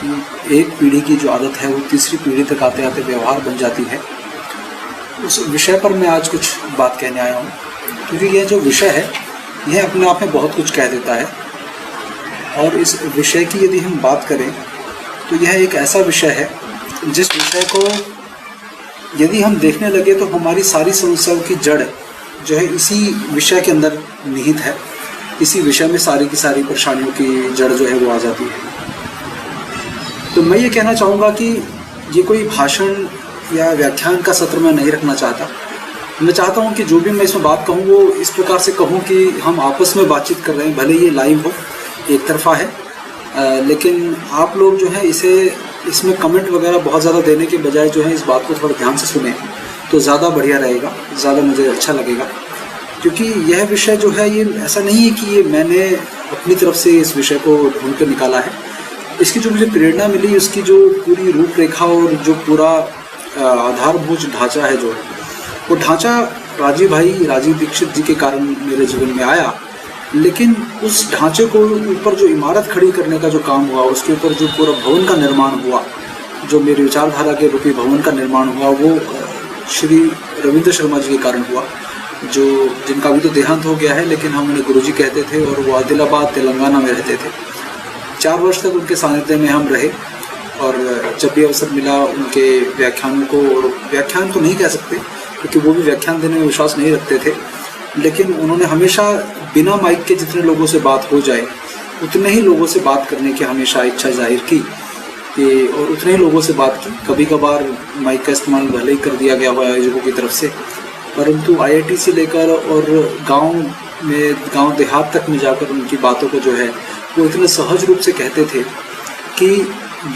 कि एक पीढ़ी की जो आदत है वो तीसरी पीढ़ी तक आते आते व्यवहार बन जाती है, उस विषय पर मैं आज कुछ बात कहने आया हूँ। क्योंकि यह जो विषय है यह अपने आप में बहुत कुछ कह देता है, और इस विषय की यदि हम बात करें तो यह एक ऐसा विषय है जिस विषय को यदि हम देखने लगे तो हमारी सारी समस्याओं की जड़ जो है इसी विषय के अंदर निहित है। इसी विषय में सारी की सारी परेशानियों की जड़ जो है वो आ जाती है। तो मैं ये कहना चाहूँगा कि ये कोई भाषण या व्याख्यान का सत्र मैं नहीं रखना चाहता। मैं चाहता हूँ कि जो भी मैं इसमें बात कहूँ वो इस प्रकार से कहूँ कि हम आपस में बातचीत कर रहे हैं, भले ये लाइव हो, एक तरफा है, लेकिन आप लोग जो है इसमें कमेंट वगैरह बहुत ज़्यादा देने के बजाय जो है इस बात को थोड़ा ध्यान से सुने तो ज़्यादा बढ़िया रहेगा, ज़्यादा मुझे अच्छा लगेगा। क्योंकि यह विषय जो है ये ऐसा नहीं है कि ये मैंने अपनी तरफ से इस विषय को ढूंढ कर निकाला है। इसकी जो मुझे प्रेरणा मिली, उसकी जो पूरी रूपरेखा और जो पूरा आधारभूत ढांचा है, जो वो ढांचा राजीव दीक्षित जी के कारण मेरे जीवन में आया। लेकिन उस ढांचे को ऊपर जो इमारत खड़ी करने का जो काम हुआ, उसके ऊपर जो पूरा भवन का निर्माण हुआ, जो मेरी विचारधारा के रूपी भवन का निर्माण हुआ, वो श्री रविंद्र शर्मा जी के कारण हुआ, जो जिनका अभी तो देहांत हो गया है, लेकिन हम उन्हें गुरुजी कहते थे और वो आदिलाबाद तेलंगाना में रहते थे। 4 वर्ष तक उनके सानिध्य में हम रहे और जब भी अवसर मिला उनके व्याख्यानों को, और व्याख्यान तो नहीं कह सकते क्योंकि वो भी व्याख्यान देने में विश्वास नहीं रखते थे, लेकिन उन्होंने हमेशा बिना माइक के जितने लोगों से बात हो जाए उतने ही लोगों से बात करने की हमेशा इच्छा जाहिर की और उतने ही लोगों से बात की। कभी कभार माइक का इस्तेमाल भले ही कर दिया गया हुआ आयोजकों की तरफ से, परंतु IIT से लेकर और गांव देहात तक में जाकर उनकी बातों को जो है वो इतने सहज रूप से कहते थे कि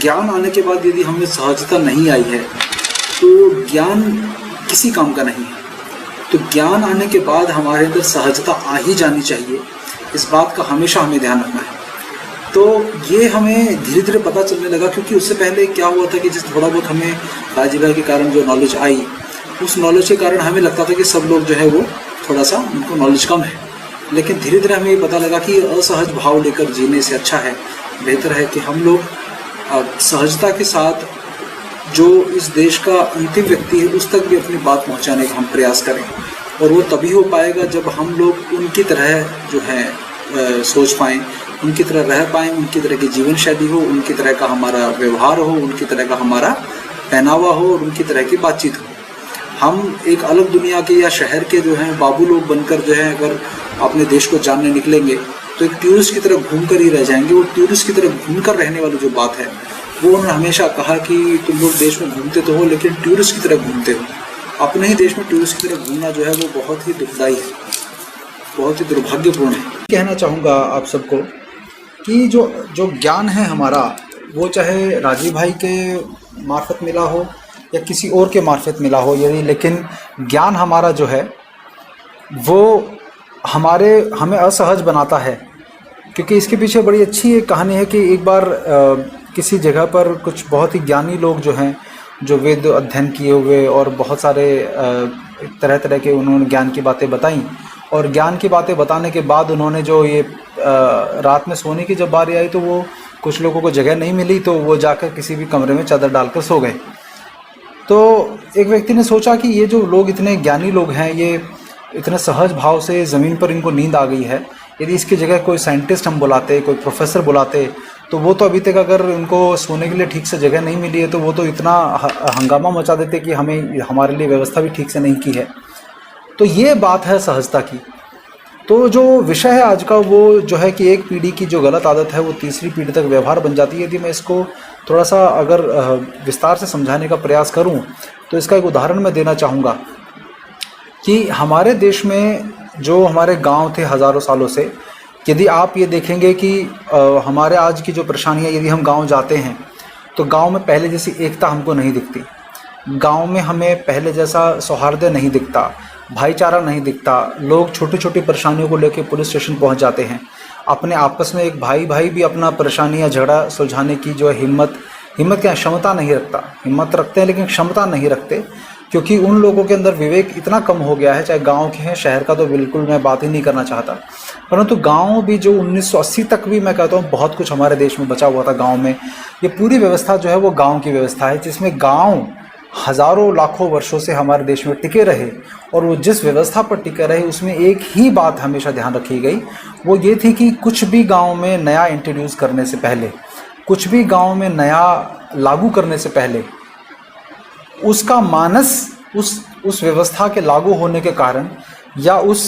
ज्ञान आने के बाद यदि हमें सहजता नहीं आई है तो ज्ञान किसी काम का नहीं है। तो ज्ञान आने के बाद हमारे अंदर सहजता आ ही जानी चाहिए, इस बात का हमेशा हमें ध्यान रखना है। तो ये हमें धीरे धीरे पता चलने लगा, क्योंकि उससे पहले क्या हुआ था कि जिस थोड़ा बहुत हमें राजीव भाई के कारण जो नॉलेज आई, उस नॉलेज के कारण हमें लगता था कि सब लोग जो है वो थोड़ा सा उनको नॉलेज कम है। लेकिन धीरे धीरे हमें ये पता लगा कि असहज भाव लेकर जीने से अच्छा है, बेहतर है कि हम लोग सहजता के साथ जो इस देश का अंतिम व्यक्ति है उस तक भी अपनी बात पहुंचाने का हम प्रयास करें। और वो तभी हो पाएगा जब हम लोग उनकी तरह जो है सोच पाएँ, उनकी तरह रह पाएँ, उनकी तरह की जीवन शैली हो, उनकी तरह का हमारा व्यवहार हो, उनकी तरह का हमारा पहनावा हो और उनकी तरह की बातचीत हो। हम एक अलग दुनिया के या शहर के जो हैं बाबू लोग बनकर जो है अगर अपने देश को जानने निकलेंगे तो एक टूरिस्ट की तरह घूम कर ही रह जाएंगे। वो टूरिस्ट की तरह घूम कर रहने वाली जो बात है वो उन्होंने हमेशा कहा कि तुम लोग देश में घूमते तो हो लेकिन टूरिस्ट की तरह घूमते हो। अपने ही देश में टूरिस्ट की तरह घूमना जो है वो बहुत ही दुखदायी है, बहुत ही दुर्भाग्यपूर्ण है। कहना चाहूँगा आप सबको कि जो ज्ञान है हमारा, वो चाहे राजीव भाई के मार्फत मिला हो या किसी और के मार्फत मिला हो, यदि लेकिन ज्ञान हमारा जो है वो हमें असहज बनाता है। क्योंकि इसके पीछे बड़ी अच्छी एक कहानी है कि एक बार किसी जगह पर कुछ बहुत ही ज्ञानी लोग जो हैं, जो वेद अध्ययन किए हुए और बहुत सारे तरह तरह के उन्होंने ज्ञान की बातें बताई, और ज्ञान की बातें बताने के बाद उन्होंने जो ये रात में सोने की जब बारी आई तो वो कुछ लोगों को जगह नहीं मिली, तो वो जाकर किसी भी कमरे में चादर डालकर सो गए। तो एक व्यक्ति ने सोचा कि ये जो लोग इतने ज्ञानी लोग हैं, ये इतने सहज भाव से ज़मीन पर इनको नींद आ गई है, यदि इसकी जगह कोई साइंटिस्ट हम बुलाते, कोई प्रोफेसर बुलाते, तो वो तो अभी तक अगर उनको सोने के लिए ठीक से जगह नहीं मिली है तो वो तो इतना हंगामा मचा देते कि हमारे लिए व्यवस्था भी ठीक से नहीं की है। तो ये बात है सहजता की। तो जो विषय है आज का वो जो है कि एक पीढ़ी की जो गलत आदत है वो तीसरी पीढ़ी तक व्यवहार बन जाती है। यदि मैं इसको थोड़ा सा अगर विस्तार से समझाने का प्रयास करूं तो इसका एक उदाहरण मैं देना चाहूँगा कि हमारे देश में जो हमारे गांव थे हज़ारों सालों से, यदि आप ये देखेंगे कि हमारे आज की जो परेशानी है, यदि हम गांव जाते हैं तो गांव में पहले जैसी एकता हमको नहीं दिखती। गांव में हमें पहले जैसा सौहार्द नहीं दिखता, भाईचारा नहीं दिखता। लोग छोटी छोटी परेशानियों को लेकर पुलिस स्टेशन पहुंच जाते हैं। अपने आपस में एक भाई भी अपना परेशानी या झगड़ा सुलझाने की जो है हिम्मत क्या क्षमता नहीं रखता। हिम्मत रखते हैं लेकिन क्षमता नहीं रखते। क्योंकि उन लोगों के अंदर विवेक इतना कम हो गया है, चाहे गांव के हैं, शहर का तो बिल्कुल मैं बात ही नहीं करना चाहता, परंतु गांव भी जो 1980 तक भी मैं कहता हूँ बहुत कुछ हमारे देश में बचा हुआ था गांव में। ये पूरी व्यवस्था जो है वो गांव की व्यवस्था है, जिसमें गांव हज़ारों लाखों वर्षों से हमारे देश में टिके रहे। और वो जिस व्यवस्था पर टिके रहे उसमें एक ही बात हमेशा ध्यान रखी गई, वो ये थी कि कुछ भी गाँव में नया इंट्रोड्यूस करने से पहले, कुछ भी गाँव में नया लागू करने से पहले उसका मानस उस व्यवस्था के लागू होने के कारण या उस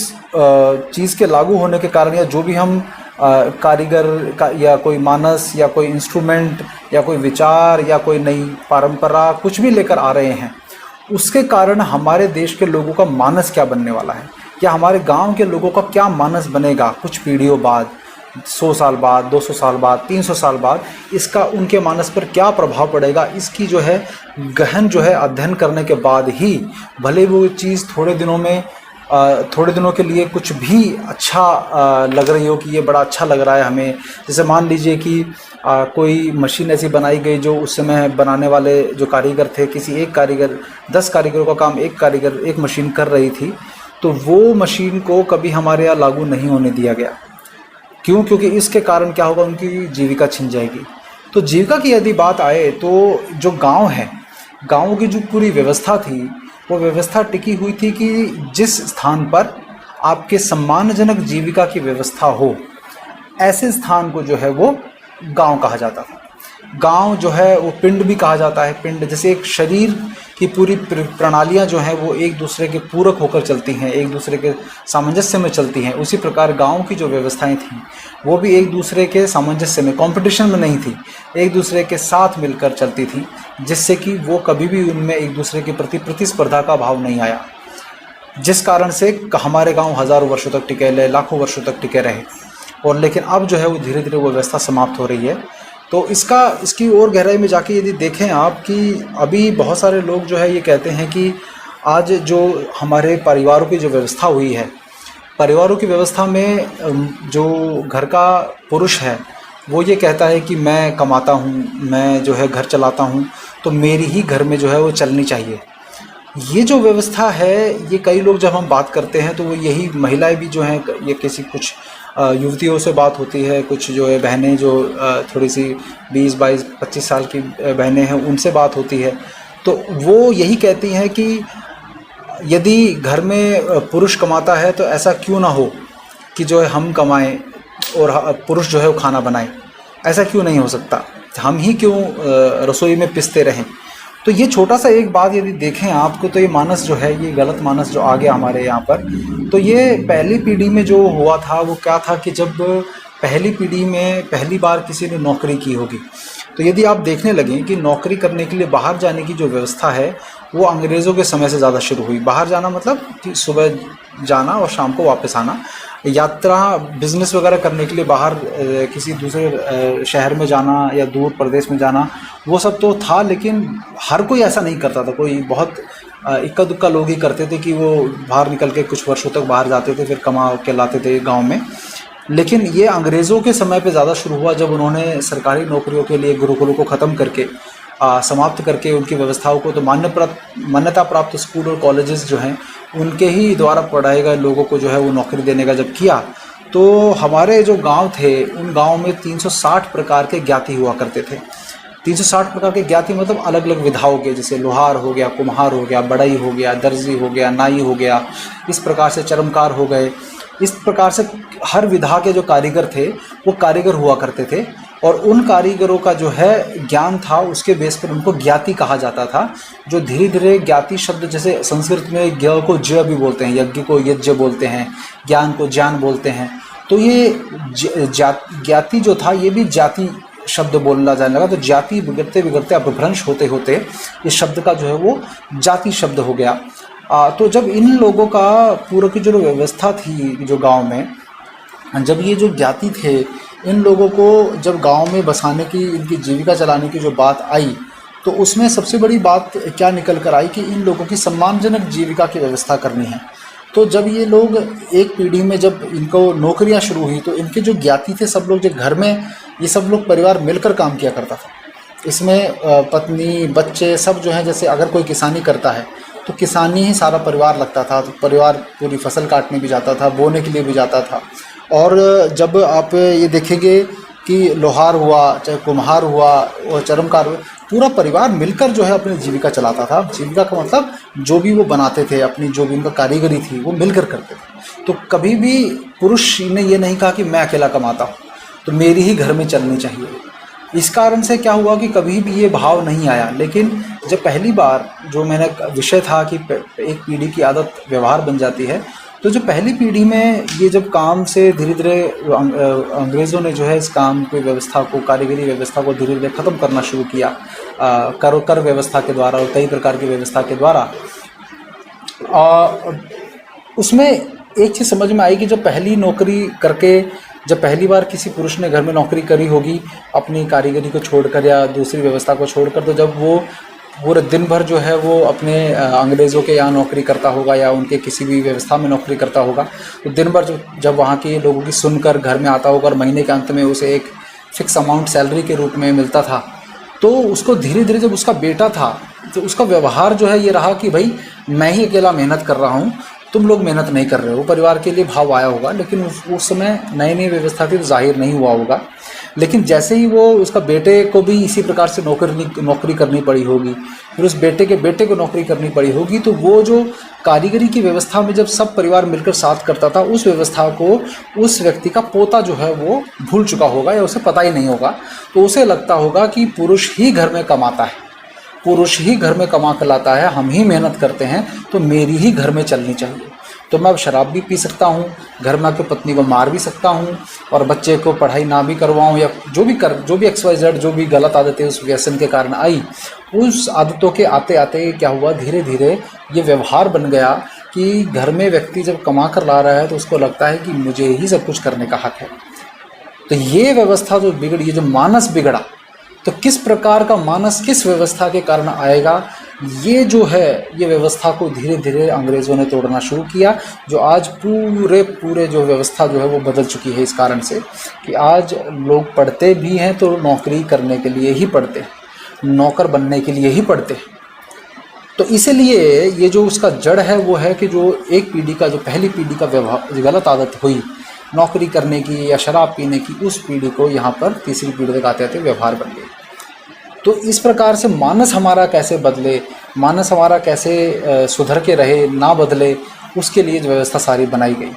चीज़ के लागू होने के कारण, या जो भी हम कारीगर का या कोई मानस या कोई इंस्ट्रूमेंट या कोई विचार या कोई नई परंपरा कुछ भी लेकर आ रहे हैं, उसके कारण हमारे देश के लोगों का मानस क्या बनने वाला है, या हमारे गांव के लोगों का क्या मानस बनेगा कुछ पीढ़ियों बाद, 100 साल बाद, 200 साल बाद, 300 साल बाद, इसका उनके मानस पर क्या प्रभाव पड़ेगा, इसकी जो है गहन जो है अध्ययन करने के बाद ही भले वो चीज़ थोड़े दिनों के लिए कुछ भी अच्छा लग रही हो कि ये बड़ा अच्छा लग रहा है हमें। जैसे मान लीजिए कि कोई मशीन ऐसी बनाई गई जो उस समय बनाने वाले जो कारीगर थे, किसी एक कारीगर 10 कारीगरों का काम एक मशीन कर रही थी, तो वो मशीन को कभी हमारे यहाँ लागू नहीं होने दिया गया। क्यों? क्योंकि इसके कारण क्या होगा, उनकी जीविका छिन जाएगी। तो जीविका की यदि बात आए तो जो गांव है, गाँव की जो पूरी व्यवस्था थी वो व्यवस्था टिकी हुई थी कि जिस स्थान पर आपके सम्मानजनक जीविका की व्यवस्था हो, ऐसे स्थान को जो है वो गांव कहा जाता था। गांव जो है वो पिंड भी कहा जाता है। पिंड जैसे एक शरीर की पूरी प्रणालियां जो हैं वो एक दूसरे के पूरक होकर चलती हैं, एक दूसरे के सामंजस्य में चलती हैं, उसी प्रकार गांव की जो व्यवस्थाएं थीं वो भी एक दूसरे के सामंजस्य में, कंपटीशन में नहीं थी, एक दूसरे के साथ मिलकर चलती थी, जिससे कि वो कभी भी उनमें एक दूसरे के प्रति प्रतिस्पर्धा का भाव नहीं आया, जिस कारण से हमारे गाँव हज़ारों वर्षों तक टिके रहे, लाखों वर्षों तक टिके रहे। और लेकिन अब जो है वो धीरे धीरे वो व्यवस्था समाप्त हो रही है। तो इसकी और गहराई में जाके यदि देखें आप कि अभी बहुत सारे लोग जो है ये कहते हैं कि आज जो हमारे परिवारों की जो व्यवस्था हुई है, परिवारों की व्यवस्था में जो घर का पुरुष है वो ये कहता है कि मैं कमाता हूँ, मैं जो है घर चलाता हूँ, तो मेरी ही घर में जो है वो चलनी चाहिए। ये जो व्यवस्था है, ये कई लोग जब हम बात करते हैं तो वो यही महिलाएं भी जो हैं, ये किसी कुछ युवतियों से बात होती है, कुछ जो है बहनें जो थोड़ी सी 20, 22, 25 साल की बहनें हैं, उनसे बात होती है, तो वो यही कहती हैं कि यदि घर में पुरुष कमाता है तो ऐसा क्यों ना हो कि जो है हम कमाएं और पुरुष जो है वो खाना बनाए। ऐसा क्यों नहीं हो सकता, हम ही क्यों रसोई में पिसते रहें। तो ये छोटा सा एक बात यदि देखें आपको, तो ये मानस जो है, ये गलत मानस जो आ गया हमारे यहाँ पर, तो ये पहली पीढ़ी में जो हुआ था वो क्या था कि जब पहली पीढ़ी में पहली बार किसी ने नौकरी की होगी, तो यदि आप देखने लगें कि नौकरी करने के लिए बाहर जाने की जो व्यवस्था है वो अंग्रेज़ों के समय से ज़्यादा शुरू हुई। बाहर जाना मतलब कि सुबह जाना और शाम को वापस आना, यात्रा बिज़नेस वगैरह करने के लिए बाहर किसी दूसरे शहर में जाना या दूर प्रदेश में जाना, वो सब तो था, लेकिन हर कोई ऐसा नहीं करता था। कोई बहुत इक्का दुक्का लोग ही करते थे कि वो बाहर निकल के कुछ वर्षों तक बाहर जाते थे, फिर कमा के लाते थे गांव में। लेकिन ये अंग्रेज़ों के समय पे ज़्यादा शुरू हुआ, जब उन्होंने सरकारी नौकरियों के लिए गुरुकुलों को ख़त्म करके समाप्त करके उनकी व्यवस्थाओं को, तो मान्यता प्राप्त स्कूल और कॉलेजेस जो हैं उनके ही द्वारा पढ़ाए गए लोगों को जो है वो नौकरी देने का जब किया, तो हमारे जो गांव थे उन गांव में 360 प्रकार के ज्ञाति हुआ करते थे। 360 प्रकार के ज्ञाति मतलब अलग अलग विधाओं के, जैसे लोहार हो गया, कुम्हार हो गया, बढ़ई हो गया, दर्जी हो गया, नाई हो गया, इस प्रकार से चर्मकार हो गए। इस प्रकार से हर विधा के जो कारीगर थे वो कारीगर हुआ करते थे, और उन कारीगरों का जो है ज्ञान था उसके बेस पर उनको ज्ञाति कहा जाता था। जो धीरे धीरे ज्ञाति शब्द, जैसे संस्कृत में ज्ञ को ज भी बोलते हैं, यज्ञ को यज्ञ बोलते हैं, ज्ञान को ज्ञान बोलते हैं, तो ये ज्ञाति जो था ये भी जाति शब्द बोलना जाने लगा। तो जाति बिगड़ते बिगड़ते अपभ्रंश होते होते इस शब्द का जो है वो जाति शब्द हो गया। तो जब इन लोगों का पूरा की जो व्यवस्था थी जो गांव में, जब ये जो ज्ञाति थे, इन लोगों को जब गांव में बसाने की, इनकी जीविका चलाने की जो बात आई, तो उसमें सबसे बड़ी बात क्या निकल कर आई कि इन लोगों की सम्मानजनक जीविका की व्यवस्था करनी है। तो जब ये लोग एक पीढ़ी में जब इनको नौकरियां शुरू हुई, तो इनके जो ज्ञाति थे सब लोग, जो घर में ये सब लोग परिवार मिलकर काम किया करता था। इसमें पत्नी बच्चे सब जो हैं, जैसे अगर कोई किसानी करता है तो किसानी ही सारा परिवार लगता था, तो परिवार पूरी फसल काटने भी जाता था, बोने के लिए भी जाता था। और जब आप ये देखेंगे कि लोहार हुआ, चाहे कुम्हार हुआ और चर्मकार हुए, पूरा परिवार मिलकर जो है अपनी जीविका चलाता था। जीविका का मतलब जो भी वो बनाते थे, अपनी जो भी उनका कारीगरी थी वो मिलकर करते थे। तो कभी भी पुरुष ने ये नहीं कहा कि मैं अकेला कमाता हूँ तो मेरी ही घर में चलनी चाहिए। इस कारण से क्या हुआ कि कभी भी ये भाव नहीं आया। लेकिन जब पहली बार जो मैंने विषय था कि एक पीढ़ी की आदत व्यवहार बन जाती है, तो जो पहली पीढ़ी में ये जब काम से धीरे धीरे अंग्रेज़ों ने जो है इस काम की व्यवस्था को, कारीगरी व्यवस्था को धीरे धीरे ख़त्म करना शुरू किया कर व्यवस्था के द्वारा और कई प्रकार की व्यवस्था के द्वारा। उसमें एक चीज़ समझ में आई कि जो पहली नौकरी करके, जब पहली बार किसी पुरुष ने घर में नौकरी करी होगी अपनी कारीगरी को छोड़कर या दूसरी व्यवस्था को छोड़कर, तो जब वो पूरे दिन भर जो है वो अपने अंग्रेज़ों के यहाँ नौकरी करता होगा या उनके किसी भी व्यवस्था में नौकरी करता होगा, तो दिन भर जब वहाँ के लोगों की सुनकर घर में आता होगा और महीने के अंत में उसे एक फ़िक्स अमाउंट सैलरी के रूप में मिलता था, तो उसको धीरे धीरे जब उसका बेटा था तो उसका व्यवहार जो है ये रहा कि भाई मैं ही अकेला मेहनत कर रहा हूँ, तुम लोग मेहनत नहीं कर रहे हो। परिवार के लिए भाव आया होगा, लेकिन उस समय नई नई व्यवस्था थी तो जाहिर नहीं हुआ होगा। लेकिन जैसे ही वो उसका बेटे को भी इसी प्रकार से नौकरी करनी पड़ी होगी, फिर उस बेटे को नौकरी करनी पड़ी होगी, तो वो जो कारीगरी की व्यवस्था में जब सब परिवार मिलकर साथ करता था, उस व्यवस्था को उस व्यक्ति का पोता जो है वो भूल चुका होगा या उसे पता ही नहीं होगा। तो उसे लगता होगा कि पुरुष ही घर में कमाता है, पुरुष ही घर में कमा कर लाता है, हम ही मेहनत करते हैं, तो मेरी ही घर में चलनी चाहिए। तो मैं अब शराब भी पी सकता हूँ, घर में आकर पत्नी को मार भी सकता हूँ और बच्चे को पढ़ाई ना भी करवाऊँ, या जो भी XYZ जो भी गलत आदतें उस व्यसन के कारण आई, उस आदतों के आते आते क्या हुआ, धीरे धीरे ये व्यवहार बन गया कि घर में व्यक्ति जब कमा कर ला रहा है तो उसको लगता है कि मुझे ही सब कुछ करने का हक है। तो ये व्यवस्था जो बिगड़ी, ये जो मानस बिगड़ा, तो किस प्रकार का मानस किस व्यवस्था के कारण आएगा, ये जो है ये व्यवस्था को धीरे धीरे अंग्रेज़ों ने तोड़ना शुरू किया, जो आज पूरे जो व्यवस्था जो है वो बदल चुकी है। इस कारण से कि आज लोग पढ़ते भी हैं तो नौकरी करने के लिए ही पढ़ते हैं, नौकर बनने के लिए ही पढ़ते हैं। तो इसीलिए ये जो उसका जड़ है वो है कि जो एक पीढ़ी का, जो पहली पीढ़ी का व्यवहार गलत आदत हुई नौकरी करने की या शराब पीने की, उस पीढ़ी को यहाँ पर तीसरी पीढ़ी तक आते आते व्यवहार बन गए। तो इस प्रकार से मानस हमारा कैसे बदले, मानस हमारा कैसे सुधर के रहे, ना बदले, उसके लिए जो व्यवस्था सारी बनाई गई।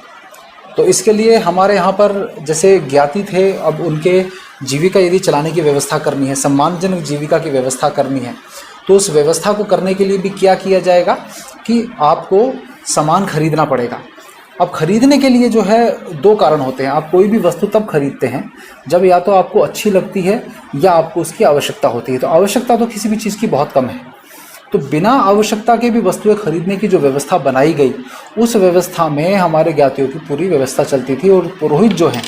तो इसके लिए हमारे यहाँ पर जैसे ज्ञाति थे, अब उनके जीविका यदि चलाने की व्यवस्था करनी है, सम्मानजनक जीविका की व्यवस्था करनी है, तो उस व्यवस्था को करने के लिए भी क्या किया जाएगा कि आपको सामान खरीदना पड़ेगा। अब खरीदने के लिए जो है दो कारण होते हैं। आप कोई भी वस्तु तब खरीदते हैं जब या तो आपको अच्छी लगती है या आपको उसकी आवश्यकता होती है। तो आवश्यकता तो किसी भी चीज़ की बहुत कम है, तो बिना आवश्यकता के भी वस्तुएं खरीदने की जो व्यवस्था बनाई गई, उस व्यवस्था में हमारे ज्ञातियों की पूरी व्यवस्था चलती थी। और पुरोहित जो हैं,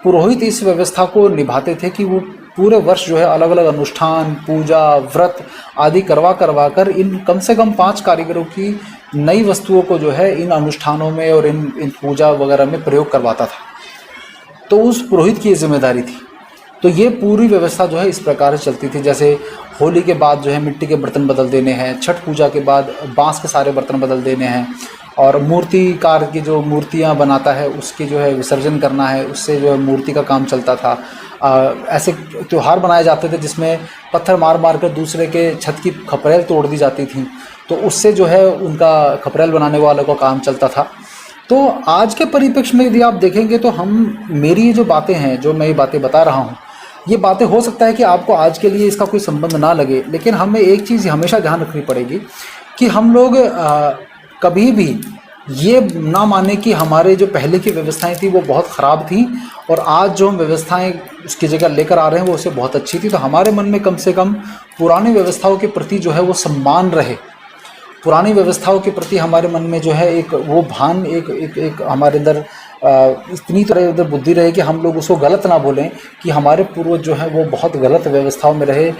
पुरोहित इस व्यवस्था को निभाते थे कि वो पूरे वर्ष जो है अलग अलग अनुष्ठान, पूजा, व्रत आदि करवा कर इन कम से कम 5 कारीगरों की नई वस्तुओं को जो है इन अनुष्ठानों में और इन पूजा वगैरह में प्रयोग करवाता था। तो उस पुरोहित की ये जिम्मेदारी थी। तो ये पूरी व्यवस्था जो है इस प्रकार से चलती थी। जैसे होली के बाद जो है मिट्टी के बर्तन बदल देने हैं, छठ पूजा के बाद बांस के सारे बर्तन बदल देने हैं, और मूर्तिकार की जो मूर्तियां बनाता है उसकी जो है विसर्जन करना है, उससे जो है मूर्ति का काम चलता था। ऐसे त्यौहार बनाए जाते थे जिसमें पत्थर मार मार कर दूसरे के छत की खपरेल तोड़ दी जाती थी, तो उससे जो है उनका खपरेल बनाने वालों का काम चलता था। तो आज के परिप्रेक्ष्य में यदि आप देखेंगे तो मेरी जो बातें हैं, जो मैं ये बातें बता रहा हूँ, ये बातें हो सकता है कि आपको आज के लिए इसका कोई संबंध ना लगे, लेकिन हमें एक चीज़ हमेशा ध्यान रखनी पड़ेगी कि हम लोग कभी भी ये ना माने कि हमारे जो पहले की व्यवस्थाएं थी वो बहुत ख़राब थी और आज जो हम व्यवस्थाएं उसकी जगह लेकर आ रहे हैं वो उससे बहुत अच्छी थी। तो हमारे मन में कम से कम पुरानी व्यवस्थाओं के प्रति जो है वो सम्मान रहे, पुरानी व्यवस्थाओं के प्रति हमारे मन में जो है एक वो भान, एक हमारे अंदर इतनी तरह उधर बुद्धि रहे कि हम लोग उसको गलत ना बोलें कि हमारे पूर्वज जो हैं वो बहुत गलत व्यवस्थाओं में रहे,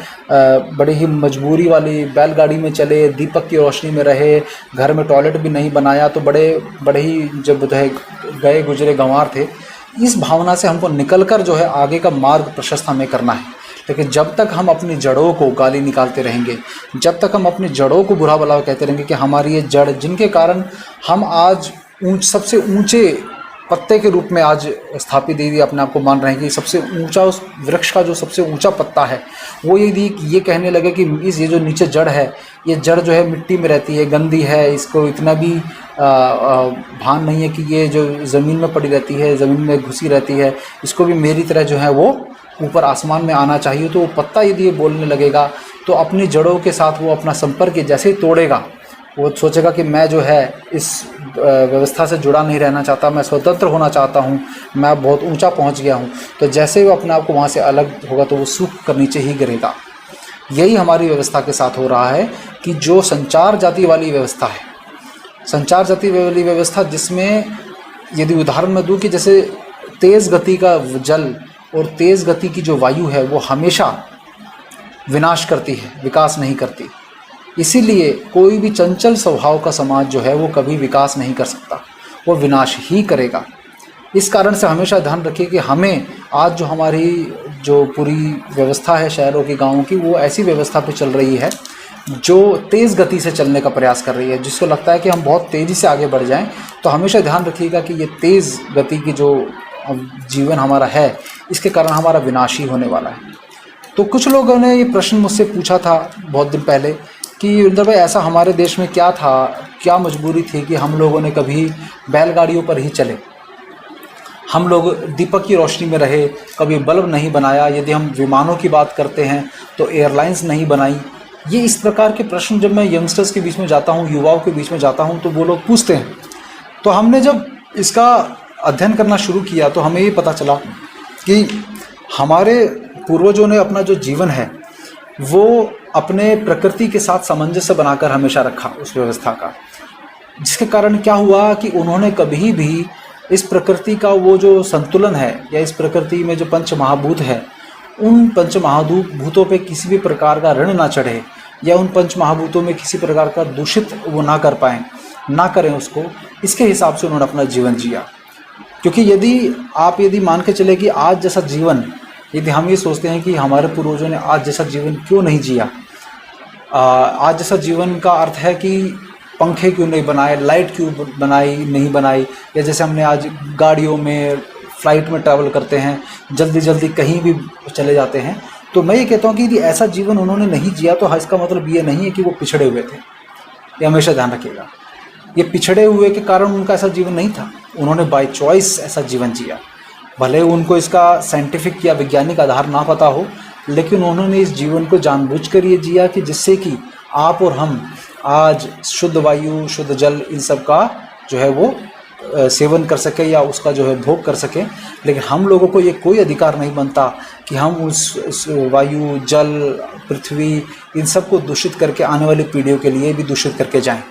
बड़ी ही मजबूरी वाली बैलगाड़ी में चले, दीपक की रोशनी में रहे, घर में टॉयलेट भी नहीं बनाया, तो बड़े ही जब जो है गए गुजरे गंवार थे। इस भावना से हमको निकलकर जो है आगे का मार्ग प्रशस्त हमें करना है। लेकिन जब तक हम अपनी जड़ों को गाली निकालते रहेंगे, जब तक हम अपनी जड़ों को बुरा भला कहते रहेंगे कि हमारी ये जड़ जिनके कारण हम आज सबसे ऊंचे पत्ते के रूप में आज स्थापित यदि अपने आप को मान रहे हैं कि सबसे ऊंचा, उस वृक्ष का जो सबसे ऊंचा पत्ता है वो यदि ये कहने लगे कि ये जो नीचे जड़ है, ये जड़ जो है मिट्टी में रहती है, गंदी है, इसको इतना भी भान नहीं है कि ये जो ज़मीन में पड़ी रहती है, ज़मीन में घुसी रहती है, इसको भी मेरी तरह जो है वो ऊपर आसमान में आना चाहिए। तो वो पत्ता यदि ये बोलने लगेगा तो अपनी जड़ों के साथ वो अपना संपर्क जैसे ही तोड़ेगा, वो सोचेगा कि मैं जो है इस व्यवस्था से जुड़ा नहीं रहना चाहता, मैं स्वतंत्र होना चाहता हूँ, मैं बहुत ऊंचा पहुँच गया हूँ। तो जैसे ही वो अपने आप को वहाँ से अलग होगा तो वो सूख कर नीचे ही गिरेगा। यही हमारी व्यवस्था के साथ हो रहा है कि जो संचार जाति वाली व्यवस्था है, संचार जाति वाली व्यवस्था जिसमें यदि उदाहरण मैं दूँ कि जैसे तेज़ गति का जल और तेज़ गति की जो वायु है वो हमेशा विनाश करती है, विकास नहीं करती। इसीलिए कोई भी चंचल स्वभाव का समाज जो है वो कभी विकास नहीं कर सकता, वो विनाश ही करेगा। इस कारण से हमेशा ध्यान रखिए कि हमें आज जो हमारी जो पूरी व्यवस्था है शहरों की, गाँवों की, वो ऐसी व्यवस्था पे चल रही है जो तेज़ गति से चलने का प्रयास कर रही है, जिसको लगता है कि हम बहुत तेज़ी से आगे बढ़ जाएं। तो हमेशा ध्यान रखिएगा कि ये तेज़ गति की जो जीवन हमारा है इसके कारण हमारा विनाश ही होने वाला है। तो कुछ लोगों ने ये प्रश्न मुझसे पूछा था बहुत दिन पहले कि वीरेंद्र भाई ऐसा हमारे देश में क्या था, क्या मजबूरी थी कि हम लोगों ने कभी बैलगाड़ियों पर ही चले, हम लोग दीपक की रोशनी में रहे, कभी बल्ब नहीं बनाया, यदि हम विमानों की बात करते हैं तो एयरलाइंस नहीं बनाई। ये इस प्रकार के प्रश्न जब मैं यंगस्टर्स के बीच में जाता हूँ, युवाओं के बीच में जाता हूँ, तो वो लोग पूछते हैं। तो हमने जब इसका अध्ययन करना शुरू किया तो हमें ये पता चला कि हमारे पूर्वजों ने अपना जो जीवन है वो अपने प्रकृति के साथ सामंजस्य बनाकर हमेशा रखा उस व्यवस्था का, जिसके कारण क्या हुआ कि उन्होंने कभी भी इस प्रकृति का वो जो संतुलन है या इस प्रकृति में जो पंच महाभूत है, उन पंच महाभूतों पे किसी भी प्रकार का ऋण ना चढ़े या उन पंच महाभूतों में किसी प्रकार का दूषित वो ना कर पाएँ, ना करें उसको, इसके हिसाब से उन्होंने अपना जीवन जिया। क्योंकि यदि मान के चले कि आज जैसा जीवन, यदि हम ये सोचते हैं कि हमारे पूर्वजों ने आज जैसा जीवन क्यों नहीं जिया, आज जैसा जीवन का अर्थ है कि पंखे क्यों नहीं बनाए, लाइट क्यों नहीं बनाई, या जैसे हमने आज गाड़ियों में, फ्लाइट में ट्रैवल करते हैं, जल्दी जल्दी कहीं भी चले जाते हैं। तो मैं ये कहता हूँ कि यदि ऐसा जीवन उन्होंने नहीं जिया तो इसका मतलब ये नहीं है कि वो पिछड़े हुए थे। ये हमेशा ध्यान रखिएगा, ये पिछड़े हुए के कारण उनका ऐसा जीवन नहीं था, उन्होंने बाय चॉइस ऐसा जीवन जिया। भले उनको इसका साइंटिफिक या वैज्ञानिक आधार ना पता हो, लेकिन उन्होंने इस जीवन को जानबूझकर ये जिया कि जिससे कि आप और हम आज शुद्ध वायु, शुद्ध जल, इन सब का जो है वो सेवन कर सके या उसका जो है भोग कर सके। लेकिन हम लोगों को ये कोई अधिकार नहीं बनता कि हम उस वायु, जल, पृथ्वी, इन सब को दूषित करके आने वाली पीढ़ियों के लिए भी दूषित करके जाएं।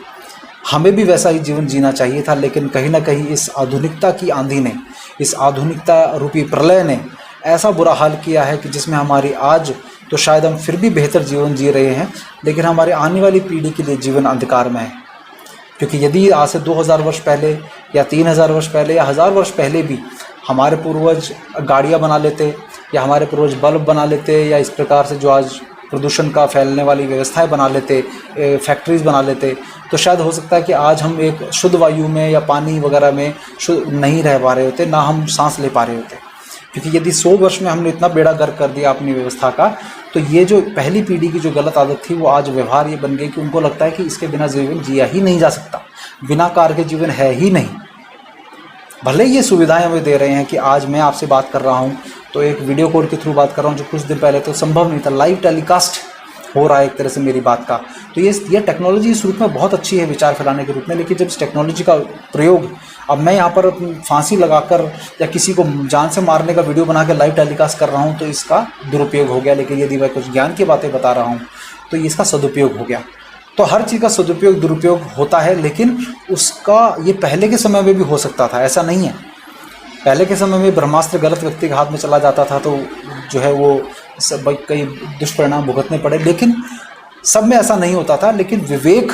हमें भी वैसा ही जीवन जीना चाहिए था, लेकिन कहीं ना कहीं इस आधुनिकता की आंधी ने, इस आधुनिकता रूपी प्रलय ने ऐसा बुरा हाल किया है कि जिसमें हमारी आज तो शायद हम फिर भी बेहतर जीवन जी रहे हैं, लेकिन हमारे आने वाली पीढ़ी के लिए जीवन अंधकार में है। क्योंकि यदि आज से 2000 वर्ष पहले या 3000 वर्ष पहले या 1000 वर्ष पहले भी हमारे पूर्वज गाड़ियाँ बना लेते या हमारे पूर्वज बल्ब बना लेते या इस प्रकार से जो आज प्रदूषण का फैलने वाली व्यवस्थाएं बना लेते, फैक्ट्रीज़ बना लेते, तो शायद हो सकता है कि आज हम एक शुद्ध वायु में या पानी वगैरह में नहीं रह पा रहे होते, ना हम सांस ले पा रहे होते। क्योंकि यदि 100 वर्ष में हमने इतना बेड़ा गर्क कर दिया अपनी व्यवस्था का, तो ये जो पहली पीढ़ी की जो गलत आदत थी वो आज व्यवहार ये बन गई कि उनको लगता है कि इसके बिना जीवन जिया ही नहीं जा सकता, बिना कार के जीवन है ही नहीं। भले ये सुविधाएं हमें दे रहे हैं कि आज मैं आपसे बात कर रहा हूँ तो एक वीडियो कॉल के थ्रू बात कर रहा हूँ, जो कुछ दिन पहले तो संभव नहीं था, लाइव टेलीकास्ट हो रहा है एक तरह से मेरी बात का। तो ये टेक्नोलॉजी इस रूप में बहुत अच्छी है विचार फैलाने के रूप में, लेकिन जब इस टेक्नोलॉजी का प्रयोग, अब मैं यहाँ पर फांसी लगाकर या किसी को जान से मारने का वीडियो बना के लाइव टेलीकास्ट कर रहा हूँ तो इसका दुरुपयोग हो गया। लेकिन यदि मैं कुछ ज्ञान की बातें बता रहा हूँ तो इसका सदुपयोग हो गया। तो हर चीज़ का सदुपयोग दुरुपयोग होता है, लेकिन उसका ये पहले के समय में भी हो सकता था, ऐसा नहीं है। पहले के समय में ब्रह्मास्त्र गलत व्यक्ति के हाथ में चला जाता था तो जो है वो सब कई दुष्परिणाम भुगतने पड़े, लेकिन सब में ऐसा नहीं होता था। लेकिन विवेक,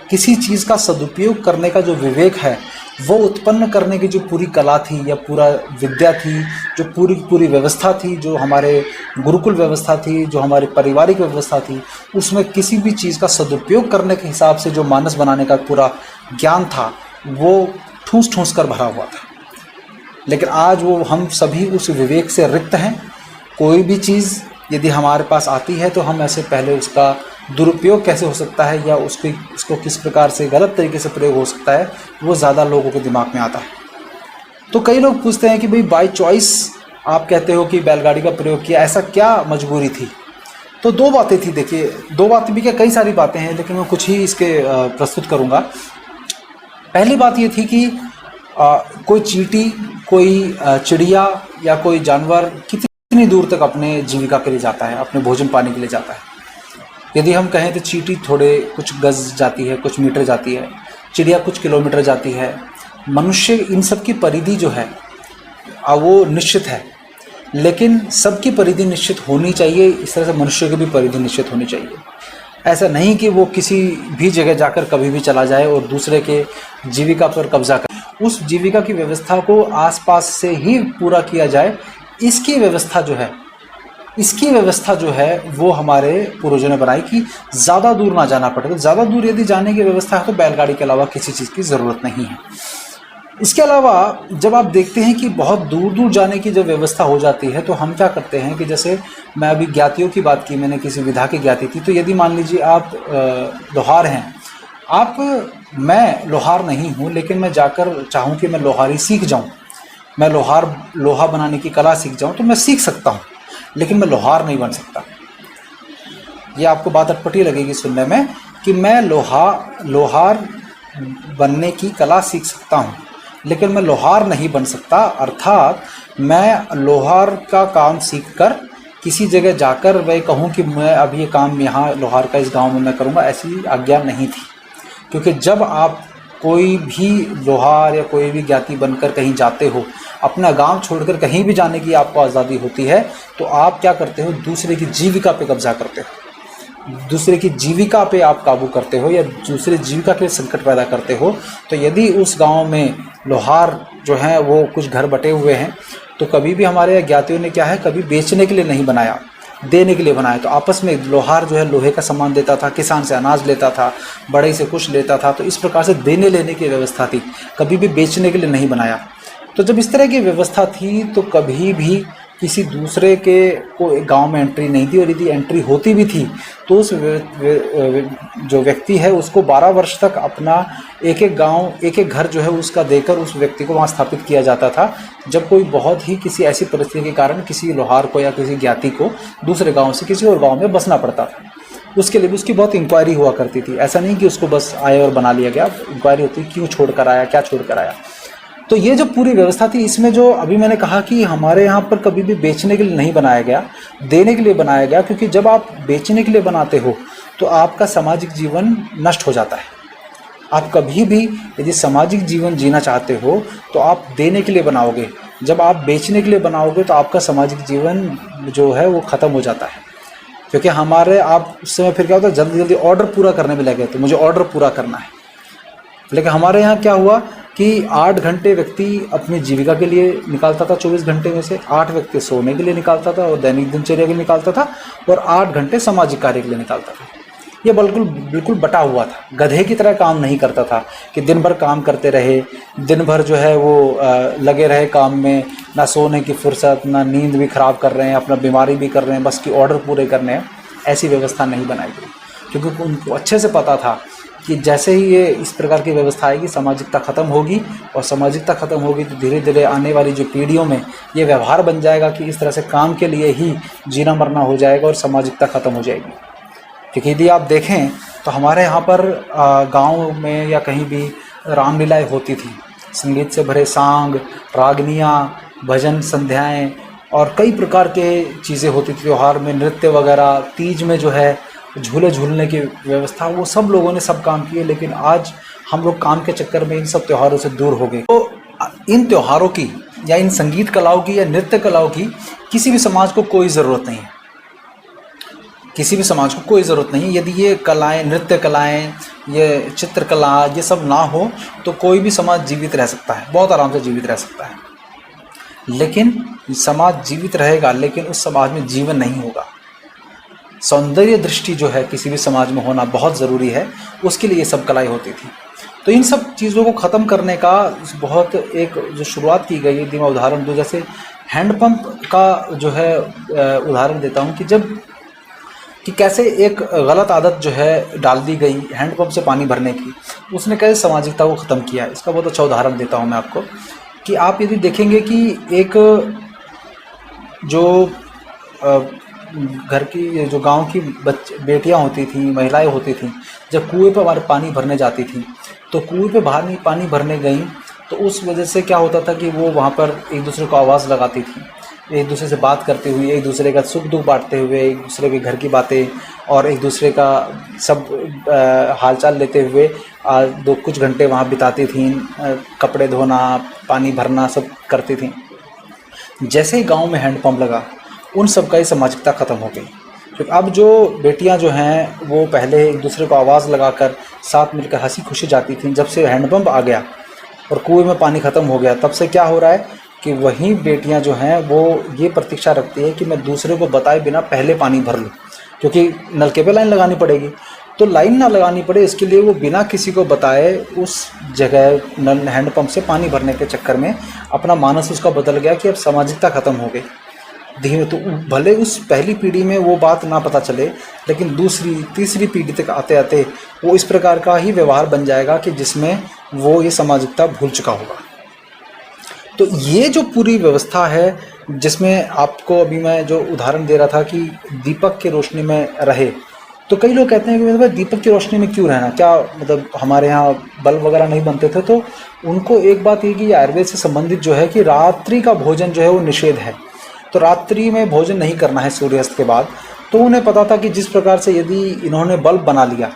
किसी चीज़ का सदुपयोग करने का जो विवेक है वो उत्पन्न करने की जो पूरी कला थी या पूरा विद्या थी, जो पूरी व्यवस्था थी, जो हमारे गुरुकुल व्यवस्था थी, जो हमारी पारिवारिक व्यवस्था थी, उसमें किसी भी चीज़ का सदुपयोग करने के हिसाब से जो मानस बनाने का पूरा ज्ञान था वो ठूस ठूस कर भरा हुआ था। लेकिन आज वो हम सभी उस विवेक से रिक्त हैं। कोई भी चीज़ यदि हमारे पास आती है तो हम ऐसे पहले उसका दुरुपयोग कैसे हो सकता है या उसको किस प्रकार से गलत तरीके से प्रयोग हो सकता है, वो ज़्यादा लोगों के दिमाग में आता है। तो कई लोग पूछते हैं कि भाई बाय चॉइस आप कहते हो कि बैलगाड़ी का प्रयोग किया, ऐसा क्या मजबूरी थी? तो दो बातें थी। देखिए, दो बातें भी क्या, कई सारी बातें हैं, लेकिन मैं कुछ ही इसके प्रस्तुत करूँगा। पहली बात ये थी कि कोई चींटी, कोई चिड़िया या कोई जानवर कितनी दूर तक अपने जीविका के लिए जाता है, अपने भोजन पाने के लिए जाता है। यदि हम कहें तो चींटी थोड़े कुछ गज जाती है, कुछ मीटर जाती है, चिड़िया कुछ किलोमीटर जाती है। मनुष्य, इन सब की परिधि जो है वो निश्चित है, लेकिन सबकी परिधि निश्चित होनी चाहिए। इस तरह से मनुष्य की भी परिधि निश्चित होनी चाहिए। ऐसा नहीं कि वो किसी भी जगह जाकर कभी भी चला जाए और दूसरे के जीविका पर कब्जा करे। उस जीविका की व्यवस्था को आसपास से ही पूरा किया जाए, इसकी व्यवस्था जो है वो हमारे पूर्वजों ने बनाई कि ज़्यादा दूर ना जाना पड़े। तो ज़्यादा दूर यदि जाने की व्यवस्था है तो बैलगाड़ी के अलावा किसी चीज़ की ज़रूरत नहीं है। इसके अलावा जब आप देखते हैं कि बहुत दूर दूर जाने की जब व्यवस्था हो जाती है तो हम क्या करते हैं कि जैसे मैं अभी ज्ञातियों की बात की, मैंने किसी विधा की ज्ञाति थी। तो यदि मान लीजिए आप लोहार हैं, मैं लोहार नहीं हूँ, लेकिन मैं जाकर चाहूँ कि मैं लोहारी सीख जाऊँ, मैं लोहा बनाने की कला सीख जाऊँ, तो मैं सीख सकता हूँ, लेकिन मैं लोहार नहीं बन सकता। ये आपको बात अटपटी लगेगी सुनने में कि मैं लोहार बनने की कला सीख सकता हूँ, लेकिन मैं लोहार नहीं बन सकता। अर्थात मैं लोहार का काम सीखकर किसी जगह जाकर मैं कहूँ कि मैं अब ये काम यहाँ लोहार का इस गांव में मैं करूँगा, ऐसी आज्ञा नहीं थी। क्योंकि जब आप कोई भी लोहार या कोई भी ज्ञाति बनकर कहीं जाते हो, अपना गांव छोड़कर कहीं भी जाने की आपको आज़ादी होती है, तो आप क्या करते हो, दूसरे की जीविका पे कब्जा करते हो, दूसरे की जीविका पे आप काबू करते हो या दूसरे जीविका के संकट पैदा करते हो। तो यदि उस गांव में लोहार जो हैं वो कुछ घर बटे हुए हैं, तो कभी भी हमारे ज्ञातियों ने क्या है, कभी बेचने के लिए नहीं बनाया, देने के लिए बनाया। तो आपस में लोहार जो है लोहे का सामान देता था, किसान से अनाज लेता था, बड़े से कुछ लेता था। तो इस प्रकार से देने लेने की व्यवस्था थी, कभी भी बेचने के लिए नहीं बनाया। तो जब इस तरह की व्यवस्था थी तो कभी भी किसी दूसरे के को गांव में एंट्री नहीं थी, और यदि एंट्री होती भी थी तो उस जो व्यक्ति है उसको 12 वर्ष तक अपना एक एक घर जो है उसका देकर उस व्यक्ति को वहां स्थापित किया जाता था। जब कोई बहुत ही किसी ऐसी परिस्थिति के कारण किसी लोहार को या किसी ज्ञाति को दूसरे गांव से किसी और गांव में बसना पड़ता था, उसके लिए भी उसकी बहुत इंक्वायरी हुआ करती थी। ऐसा नहीं कि उसको बस आए और बना लिया गया, इंक्वायरी होती क्यों छोड़ कर आया, क्या छोड़ कर आया। तो ये जो पूरी व्यवस्था थी, इसमें जो अभी मैंने कहा कि हमारे यहाँ पर कभी भी बेचने के लिए नहीं बनाया गया, देने के लिए बनाया गया। क्योंकि जब आप बेचने के लिए बनाते हो तो आपका सामाजिक जीवन नष्ट हो जाता है। आप कभी भी यदि सामाजिक जीवन जीना चाहते हो तो आप देने के लिए बनाओगे। जब आप बेचने के लिए बनाओगे तो आपका सामाजिक जीवन जो है वो ख़त्म हो जाता है। क्योंकि आप उस समय फिर क्या होता है, जल्दी जल्दी ऑर्डर पूरा करने में लगे, तो मुझे ऑर्डर पूरा करना है। लेकिन हमारे यहाँ क्या हुआ कि 8 घंटे व्यक्ति अपनी जीविका के लिए निकालता था, 24 घंटे में से 8 व्यक्ति सोने के लिए निकालता था और दैनिक दिनचर्या के लिए निकालता था, और 8 घंटे सामाजिक कार्य के लिए निकालता था। ये बिल्कुल बटा हुआ था, गधे की तरह काम नहीं करता था कि दिन भर काम करते रहे, दिन भर जो है वो लगे रहे काम में, ना सोने की फुर्सत, ना नींद भी खराब कर रहे हैं, अपना बीमारी भी कर रहे हैं, बस कि ऑर्डर पूरे करने हैं। ऐसी व्यवस्था नहीं बनाई गई, क्योंकि उनको अच्छे से पता था कि जैसे ही ये इस प्रकार की व्यवस्था आएगी, सामाजिकता ख़त्म होगी, और सामाजिकता ख़त्म होगी तो धीरे धीरे आने वाली जो पीढ़ियों में ये व्यवहार बन जाएगा कि इस तरह से काम के लिए ही जीना मरना हो जाएगा और सामाजिकता ख़त्म हो जाएगी। क्योंकि यदि आप देखें तो हमारे यहाँ पर गाँव में या कहीं भी रामलीलाएँ होती थी, संगीत से भरे सांग, रागनियाँ, भजन संध्याएँ और कई प्रकार के चीज़ें होती थी। त्यौहार में नृत्य वगैरह, तीज में जो है झूले झूलने की व्यवस्था, वो सब लोगों ने सब काम किए। लेकिन आज हम लोग काम के चक्कर में इन सब त्योहारों से दूर हो गए। तो इन त्योहारों की या इन संगीत कलाओं की या नृत्य कलाओं की किसी भी समाज को कोई ज़रूरत नहीं है, किसी भी समाज को कोई ज़रूरत नहीं। यदि ये कलाएं, नृत्य कलाएं ये चित्रकला, ये सब ना हो तो कोई भी समाज जीवित रह सकता है, बहुत आराम से जीवित रह सकता है। लेकिन समाज जीवित रहेगा लेकिन उस समाज में जीवन नहीं होगा। सौंदर्य दृष्टि जो है किसी भी समाज में होना बहुत ज़रूरी है, उसके लिए ये सब कलाएँ होती थी। तो इन सब चीज़ों को ख़त्म करने का बहुत एक जो शुरुआत की गई, यदि मैं उदाहरण दूँ, जैसे हैंडपंप का जो है उदाहरण देता हूँ कि कैसे एक गलत आदत जो है डाल दी गई हैंडपंप से पानी भरने की, उसने कैसे सामाजिकता को ख़त्म किया। इसका बहुत अच्छा उदाहरण देता हूँ मैं आपको कि आप यदि देखेंगे कि एक जो घर की, जो गांव की बेटियां होती थी, महिलाएं होती थी, जब कुएं पर हमारे पानी भरने जाती थी तो कुएं पे बाहर पानी भरने गई तो उस वजह से क्या होता था कि वो वहाँ पर एक दूसरे को आवाज़ लगाती थी, एक दूसरे से बात करते हुए, एक दूसरे का सुख दुख बांटते हुए, एक दूसरे के घर की बातें और एक दूसरे का सब हालचाल लेते हुए कुछ घंटे वहाँ बिताती थीं, कपड़े धोना, पानी भरना सब करती थीं। जैसे ही गांव में हैंडपंप लगा, उन सब का ही सामाजिकता ख़त्म हो गई। क्योंकि अब जो बेटियां जो हैं वो पहले एक दूसरे को आवाज़ लगाकर साथ मिलकर हंसी खुशी जाती थीं, जब से हैंडपंप आ गया और कुएं में पानी ख़त्म हो गया, तब से क्या हो रहा है कि वही बेटियां जो हैं वो ये प्रतीक्षा रखती है कि मैं दूसरे को बताए बिना पहले पानी भर लूँ, क्योंकि नलके पे लाइन लगानी पड़ेगी। तो लाइन ना लगानी पड़े इसके लिए वो बिना किसी को बताए उस जगह नल हैंडपंप से पानी भरने के चक्कर में अपना मानस उसका बदल गया कि अब सामाजिकता ख़त्म हो गई धीमे। तो भले उस पहली पीढ़ी में वो बात ना पता चले, लेकिन दूसरी तीसरी पीढ़ी तक आते आते वो इस प्रकार का ही व्यवहार बन जाएगा कि जिसमें वो ये सामाजिकता भूल चुका होगा। तो ये जो पूरी व्यवस्था है, जिसमें आपको अभी मैं जो उदाहरण दे रहा था कि दीपक की रोशनी में रहे, तो कई लोग कहते हैं कि मतलब दीपक की रोशनी में क्यों रहना, क्या मतलब हमारे यहाँ बल्ब वगैरह नहीं बनते थे। तो उनको एक बात ये कि आयुर्वेद से संबंधित जो है कि रात्रि का भोजन जो है वो निषेध है, तो रात्रि में भोजन नहीं करना है सूर्यास्त के बाद। तो उन्हें पता था कि जिस प्रकार से यदि इन्होंने बल्ब बना लिया,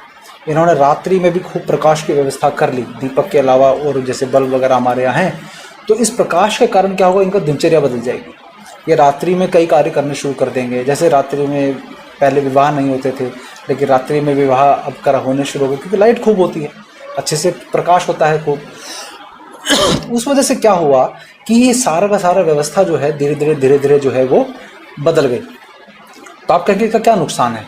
इन्होंने रात्रि में भी खूब प्रकाश की व्यवस्था कर ली दीपक के अलावा, और जैसे बल्ब वगैरह हमारे यहाँ हैं, तो इस प्रकाश के कारण क्या होगा, इनका दिनचर्या बदल जाएगी। ये रात्रि में कई कार्य करने शुरू कर देंगे। जैसे रात्रि में पहले विवाह नहीं होते थे, लेकिन रात्रि में विवाह अब होने शुरू हो गए, क्योंकि लाइट खूब होती है, अच्छे से प्रकाश होता है खूब। उस वजह से क्या हुआ कि ये सारा का सारा व्यवस्था जो है धीरे धीरे जो है वो बदल गई। तो आप कहेंगे इसका क्या नुकसान है।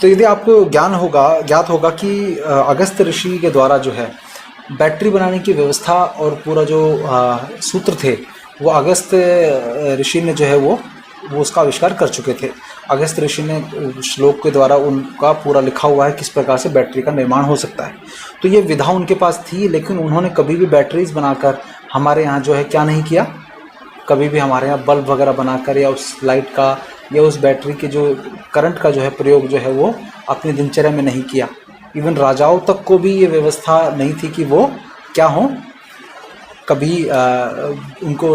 तो यदि आपको ज्ञात होगा कि अगस्त्य ऋषि के द्वारा जो है बैटरी बनाने की व्यवस्था और पूरा जो सूत्र थे वो अगस्त्य ऋषि ने जो है वो उसका आविष्कार कर चुके थे। अगस्त्य ऋषि ने श्लोक के द्वारा उनका पूरा लिखा हुआ है किस प्रकार से बैटरी का निर्माण हो सकता है। तो ये विधा उनके पास थी, लेकिन उन्होंने कभी भी बैटरीज बनाकर हमारे यहाँ जो है क्या नहीं किया, कभी भी हमारे यहाँ बल्ब वगैरह बनाकर या उस लाइट का या उस बैटरी के जो करंट का जो है प्रयोग जो है वो अपनी दिनचर्या में नहीं किया। इवन राजाओं तक को भी ये व्यवस्था नहीं थी कि वो क्या हो, कभी उनको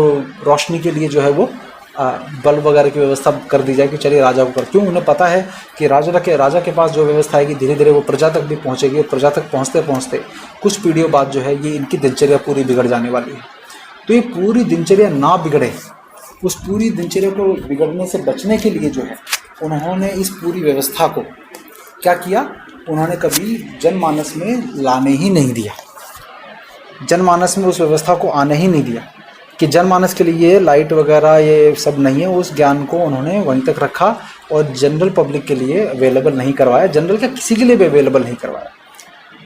रोशनी के लिए जो है वो बल्ब वगैरह की व्यवस्था कर दी जाए कि चलिए राजा को कर। क्यों, उन्हें पता है कि राजा के पास जो व्यवस्था है कि धीरे धीरे वो प्रजा तक भी पहुंचेगी, और प्रजा तक पहुंचते पहुंचते कुछ पीढ़ियों बाद जो है ये इनकी दिनचर्या पूरी बिगड़ जाने वाली है। तो ये पूरी दिनचर्या ना बिगड़े, उस पूरी दिनचर्या को बिगड़ने से बचने के लिए जो है उन्होंने इस पूरी व्यवस्था को क्या किया, उन्होंने कभी जनमानस में लाने ही नहीं दिया, जनमानस में उस व्यवस्था को आने ही नहीं दिया कि जनमानस के लिए लाइट वगैरह ये सब नहीं है। उस ज्ञान को उन्होंने वहीं तक रखा और जनरल पब्लिक के लिए अवेलेबल नहीं करवाया, जनरल के किसी के लिए भी अवेलेबल नहीं करवाया।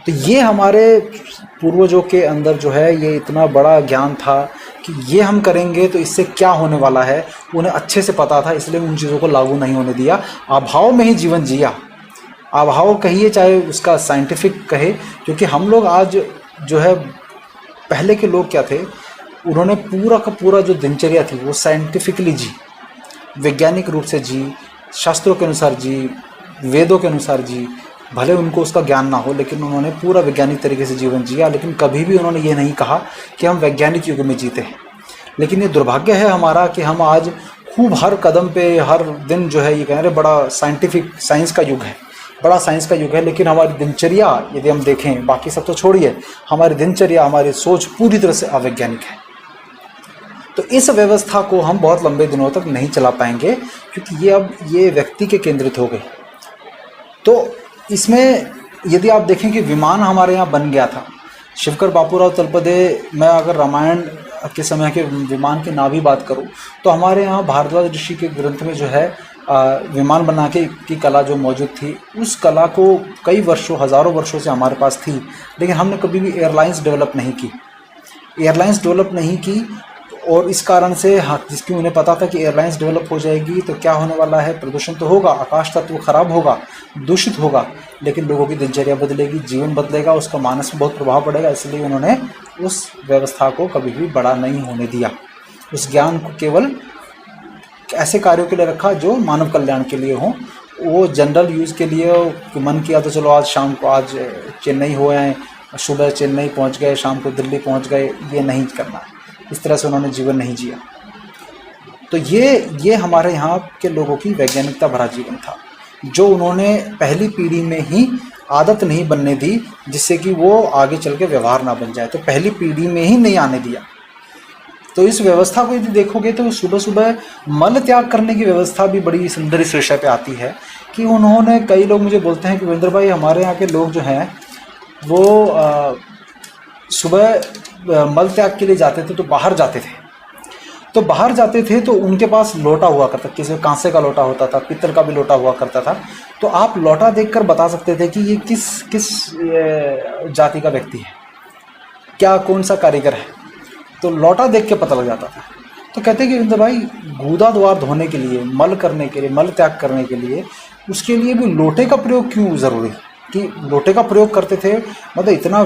तो ये हमारे पूर्वजों के अंदर जो है ये इतना बड़ा ज्ञान था कि ये हम करेंगे तो इससे क्या होने वाला है, उन्हें अच्छे से पता था, इसलिए उन चीज़ों को लागू नहीं होने दिया। अभाव में ही जीवन जिया, अभाव कहिए चाहे उसका साइंटिफिक कहे, क्योंकि हम लोग आज जो है, पहले के लोग क्या थे, उन्होंने पूरा का पूरा जो दिनचर्या थी वो साइंटिफिकली जी, वैज्ञानिक रूप से जी, शास्त्रों के अनुसार जी, वेदों के अनुसार जी। भले उनको उसका ज्ञान ना हो, लेकिन उन्होंने पूरा वैज्ञानिक तरीके से जीवन जिया। लेकिन कभी भी उन्होंने ये नहीं कहा कि हम वैज्ञानिक युग में जीते हैं। लेकिन ये दुर्भाग्य है हमारा कि हम आज खूब हर कदम पे हर दिन जो है ये कह रहे बड़ा साइंस का युग है, बड़ा साइंस का युग है, लेकिन हमारी दिनचर्या यदि हम देखें, बाकी सब तो छोड़िए, हमारी दिनचर्या, हमारी सोच पूरी तरह से अवैज्ञानिक है। तो इस व्यवस्था को हम बहुत लंबे दिनों तक नहीं चला पाएंगे, क्योंकि ये अब ये व्यक्ति के केंद्रित हो गई। तो इसमें यदि आप देखें कि विमान हमारे यहाँ बन गया था, शिवकर बापूराव तलपदे, मैं अगर रामायण के समय के विमान की ना भी बात करूं तो हमारे यहाँ भारद्वाज ऋषि के ग्रंथ में जो है विमान बना के की कला जो मौजूद थी, उस कला को कई वर्षों, हज़ारों वर्षों से हमारे पास थी, लेकिन हमने कभी भी एयरलाइंस डेवलप नहीं की। और इस कारण से जिसकी उन्हें पता था कि एयरलाइंस डेवलप हो जाएगी तो क्या होने वाला है, प्रदूषण तो होगा, आकाश तत्व खराब होगा, दूषित होगा, लेकिन लोगों की दिनचर्या बदलेगी, जीवन बदलेगा, उसका मानस में बहुत प्रभाव पड़ेगा। इसलिए उन्होंने उस व्यवस्था को कभी भी बड़ा नहीं होने दिया। उस ज्ञान को केवल ऐसे कार्यों के लिए रखा जो मानव कल्याण के लिए हों। वो जनरल यूज़ के लिए मन किया तो चलो आज शाम को, आज चेन्नई हो आए, सुबह चेन्नई पहुंच गए, शाम को दिल्ली पहुंच गए, ये नहीं करना। इस तरह से उन्होंने जीवन नहीं जिया। तो ये हमारे यहाँ के लोगों की वैज्ञानिकता भरा जीवन था, जो उन्होंने पहली पीढ़ी में ही आदत नहीं बनने दी, जिससे कि वो आगे चल के व्यवहार ना बन जाए। तो पहली पीढ़ी में ही नहीं आने दिया। तो इस व्यवस्था को यदि देखोगे तो सुबह सुबह मल त्याग करने की व्यवस्था भी बड़ी सुंदर इस विषय पे आती है कि उन्होंने, कई लोग मुझे बोलते हैं कि वीरेंद्र भाई, हमारे यहाँ के लोग जो हैं वो सुबह मल त्याग के लिए जाते थे तो बाहर जाते थे तो उनके पास लोटा हुआ करता, किसी कांसे का लोटा होता था, पीतल का भी लोटा हुआ करता था। तो आप लोटा देखकर बता सकते थे कि ये किस जाति का व्यक्ति है, क्या कौन सा कारीगर है। तो लोटा देख के पता लग जाता था। तो कहते हैं कि वीरेंद्र भाई, गूदा द्वार धोने के लिए, मल करने के लिए, मल त्याग करने के लिए, उसके लिए भी लोटे का प्रयोग क्यों ज़रूरी, कि लोटे का प्रयोग करते थे। मतलब इतना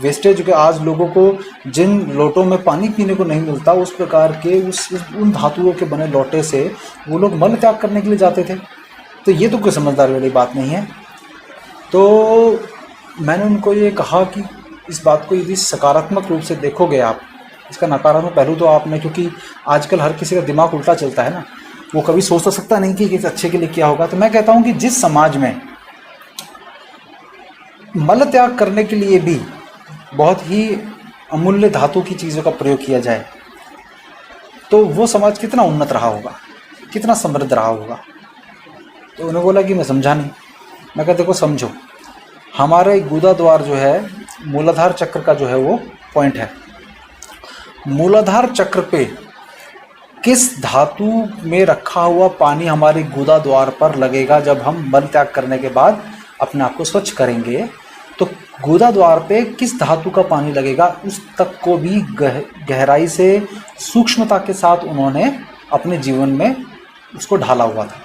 वेस्टेज कि आज लोगों को जिन लोटों में पानी पीने को नहीं मिलता, उस प्रकार के उन धातुओं के बने लोटे से वो लोग मल त्याग करने के लिए जाते थे। तो ये तो कोई समझदारी वाली बात नहीं है। तो मैंने उनको ये कहा कि इस बात को यदि सकारात्मक रूप से देखोगे आप, इसका नकारात्मक पहलू तो आपने, क्योंकि आजकल हर किसी का दिमाग उल्टा चलता है ना, वो कभी सोच तो सकता नहीं कि इस अच्छे के लिए क्या होगा। तो मैं कहता हूँ कि जिस समाज में मल त्याग करने के लिए भी बहुत ही अमूल्य धातु की चीज़ों का प्रयोग किया जाए, तो वो समाज कितना उन्नत रहा होगा, कितना समृद्ध रहा होगा। तो उन्होंने बोला कि मैं समझा नहीं। मैं कहते देखो समझो, हमारे गूदा द्वार जो है मूलाधार चक्र का जो है वो पॉइंट है। मूलाधार चक्र पे किस धातु में रखा हुआ पानी हमारे गूदा द्वार पर लगेगा जब हम मल त्याग करने के बाद अपने आप को स्वच्छ करेंगे, तो गूदा द्वार पे किस धातु का पानी लगेगा, उस तक को भी गहराई से, सूक्ष्मता के साथ उन्होंने अपने जीवन में उसको ढाला हुआ था।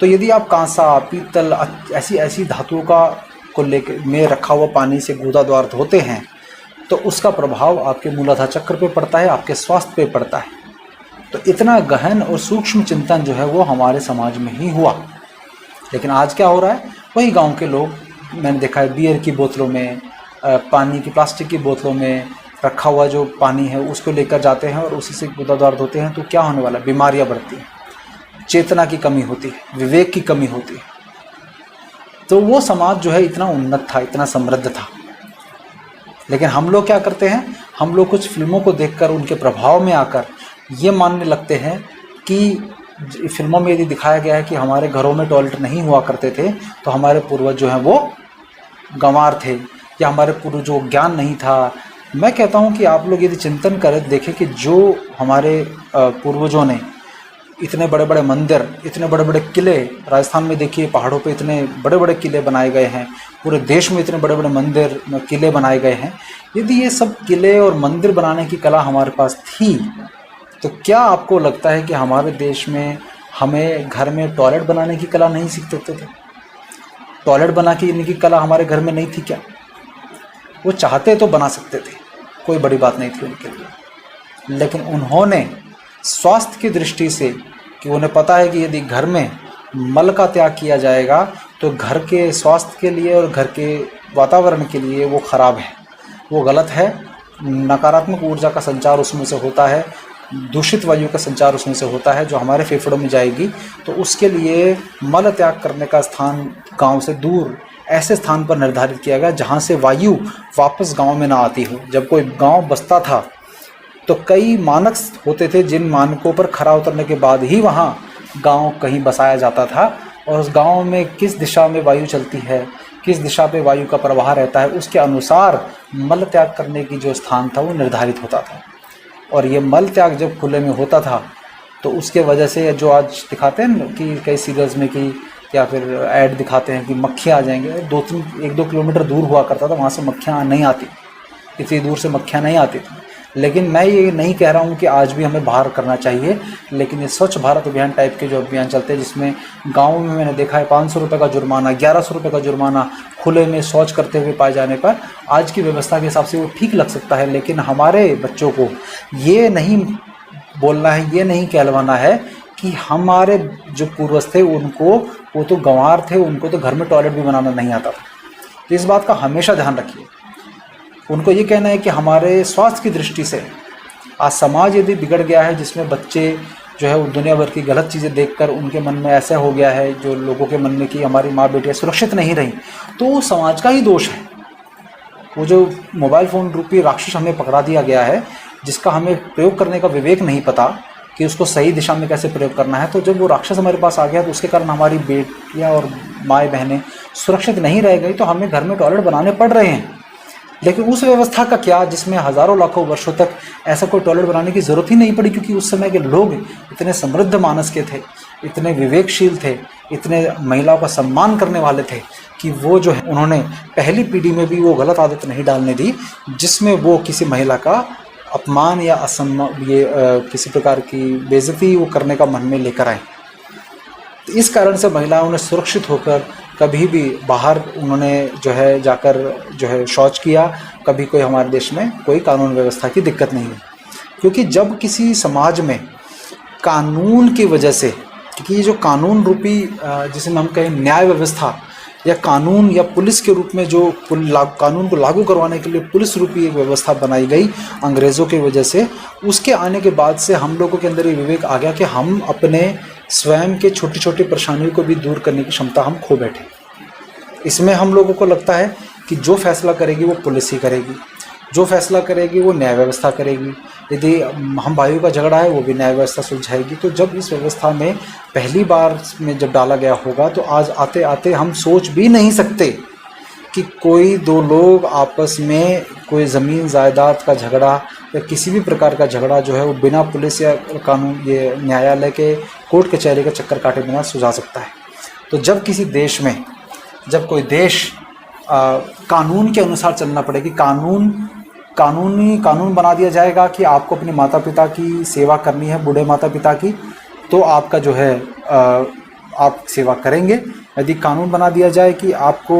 तो यदि आप कांसा, पीतल, ऐसी धातुओं का को लेकर में रखा हुआ पानी से गूदा द्वार धोते हैं, तो उसका प्रभाव आपके मूलाधार चक्र पे पड़ता है, आपके स्वास्थ्य पे पड़ता है। तो इतना गहन और सूक्ष्म चिंतन जो है वो हमारे समाज में ही हुआ। लेकिन आज क्या हो रहा है, वही गांव के लोग, मैंने देखा है बियर की बोतलों में, पानी की, प्लास्टिक की बोतलों में रखा हुआ जो पानी है उसको लेकर जाते हैं और उसी से गूदा द्वार धोते हैं। तो क्या होने वाला है, बीमारियां बढ़ती हैं, चेतना की कमी होती है, विवेक की कमी होती है। तो वो समाज जो है इतना उन्नत था, इतना समृद्ध था। लेकिन हम लोग क्या करते हैं, हम लोग कुछ फिल्मों को देखकर उनके प्रभाव में आकर ये मानने लगते हैं कि फिल्मों में यदि दिखाया गया है कि हमारे घरों में टॉयलेट नहीं हुआ करते थे तो हमारे पूर्वज जो हैं वो गंवार थे, या हमारे पूर्वजों को ज्ञान नहीं था। मैं कहता हूँ कि आप लोग यदि चिंतन करें, देखें कि जो हमारे पूर्वजों ने इतने बड़े बड़े मंदिर, इतने बड़े बड़े किले, राजस्थान में देखिए पहाड़ों पे इतने बड़े बड़े किले बनाए गए हैं, पूरे देश में इतने बड़े बड़े मंदिर, किले बनाए गए हैं। यदि ये सब किले और मंदिर बनाने की कला हमारे पास थी, तो क्या आपको लगता है कि हमारे देश में हमें घर में टॉयलेट बनाने की कला नहीं सीख सकते थे? टॉयलेट बना के इनकी कला हमारे घर में नहीं थी क्या? वो चाहते तो बना सकते थे, कोई बड़ी बात नहीं थी उनके लिए। लेकिन उन्होंने स्वास्थ्य की दृष्टि से, कि उन्हें पता है कि यदि घर में मल का त्याग किया जाएगा तो घर के स्वास्थ्य के लिए और घर के वातावरण के लिए वो खराब है, वो गलत है, नकारात्मक ऊर्जा का संचार उसमें से होता है, दूषित वायु का संचार उसमें से होता है जो हमारे फेफड़ों में जाएगी। तो उसके लिए मल त्याग करने का स्थान गांव से दूर ऐसे स्थान पर निर्धारित किया गया जहां से वायु वापस गांव में ना आती हो। जब कोई गांव बसता था तो कई मानक होते थे जिन मानकों पर खरा उतरने के बाद ही वहां गांव कहीं बसाया जाता था, और उस गांव में किस दिशा में वायु चलती है, किस दिशा पे वायु का प्रवाह रहता है, उसके अनुसार मल त्याग करने की जो स्थान था वो निर्धारित होता था। और ये मल त्याग जब खुले में होता था तो उसके वजह से जो आज दिखाते हैं कि कई सीरियल्स में कि या फिर ऐड दिखाते हैं कि मक्खियाँ आ जाएंगे, 1-2 किलोमीटर दूर हुआ करता था, वहाँ से मक्खियाँ नहीं आती, इतनी दूर से मक्खियाँ नहीं आती थी। लेकिन मैं ये नहीं कह रहा हूँ कि आज भी हमें बाहर करना चाहिए, लेकिन ये स्वच्छ भारत अभियान टाइप के जो अभियान चलते हैं जिसमें गाँव में मैंने देखा है 500 रुपये का जुर्माना, 1100 रुपये का जुर्माना खुले में शौच करते हुए पाए जाने पर, आज की व्यवस्था के हिसाब से वो ठीक लग सकता है। लेकिन हमारे बच्चों को ये नहीं बोलना है, ये नहीं कहलवाना है कि हमारे जो पूर्वज थे उनको, वो तो गंवार थे, उनको तो घर में टॉयलेट भी बनाना नहीं आता था। तो इस बात का हमेशा ध्यान रखिए। उनको ये कहना है कि हमारे स्वास्थ्य की दृष्टि से आज समाज यदि बिगड़ गया है, जिसमें बच्चे जो है वो दुनिया भर की गलत चीज़ें देखकर उनके मन में ऐसा हो गया है, जो लोगों के मन में कि हमारी माँ बेटियाँ सुरक्षित नहीं रहीं, तो वो समाज का ही दोष है। वो जो मोबाइल फ़ोन रूपी राक्षस हमें पकड़ा दिया गया है, जिसका हमें प्रयोग करने का विवेक नहीं पता कि उसको सही दिशा में कैसे प्रयोग करना है, तो जब वो राक्षस हमारे पास आ गया तो उसके कारण हमारी बेटियाँ और माएँ बहनें सुरक्षित नहीं रह गई, तो हमें घर में टॉयलेट बनाने पड़ रहे हैं। लेकिन उस व्यवस्था का क्या जिसमें हज़ारों लाखों वर्षों तक ऐसा कोई टॉयलेट बनाने की ज़रूरत ही नहीं पड़ी, क्योंकि उस समय के लोग इतने समृद्ध मानस के थे, इतने विवेकशील थे, इतने महिलाओं का सम्मान करने वाले थे कि वो जो है उन्होंने पहली पीढ़ी में भी वो गलत आदत नहीं डालने दी जिसमें वो किसी महिला का अपमान या किसी प्रकार की बेइज्जती वो करने का मन में लेकर आए। तो इस कारण से महिलाओं ने सुरक्षित होकर कभी भी बाहर उन्होंने जो है जाकर जो है शौच किया, कभी कोई हमारे देश में कोई कानून व्यवस्था की दिक्कत नहीं हुई। क्योंकि जब किसी समाज में कानून की वजह से, क्योंकि ये जो कानून रूपी जिसे हम कहें न्याय व्यवस्था या कानून या पुलिस के रूप में जो कानून को लागू करवाने के लिए पुलिस रूपी एक व्यवस्था बनाई गई अंग्रेज़ों की वजह से, उसके आने के बाद से हम लोगों के अंदर ये विवेक आ गया कि हम अपने स्वयं के छोटी छोटी परेशानियों को भी दूर करने की क्षमता हम खो बैठे। इसमें हम लोगों को लगता है कि जो फैसला करेगी वो पुलिस ही करेगी, जो फैसला करेगी वो न्याय व्यवस्था करेगी, यदि हम भाइयों का झगड़ा है वो भी न्याय व्यवस्था सुलझाएगी। तो जब इस व्यवस्था में पहली बार में जब डाला गया होगा तो आज आते आते हम सोच भी नहीं सकते कि कोई दो लोग आपस में कोई ज़मीन जायदाद का झगड़ा या किसी भी प्रकार का झगड़ा जो है वो बिना पुलिस या कानून ये न्यायालय के कोर्ट कचहरी का चक्कर काटे बिना सुलझा सकता है। तो जब किसी देश में जब कोई देश कानून के अनुसार चलना पड़े कि कानून बना दिया जाएगा कि आपको अपने माता पिता की सेवा करनी है, बूढ़े माता पिता की, तो आपका जो है आप सेवा करेंगे। यदि कानून बना दिया जाए कि आपको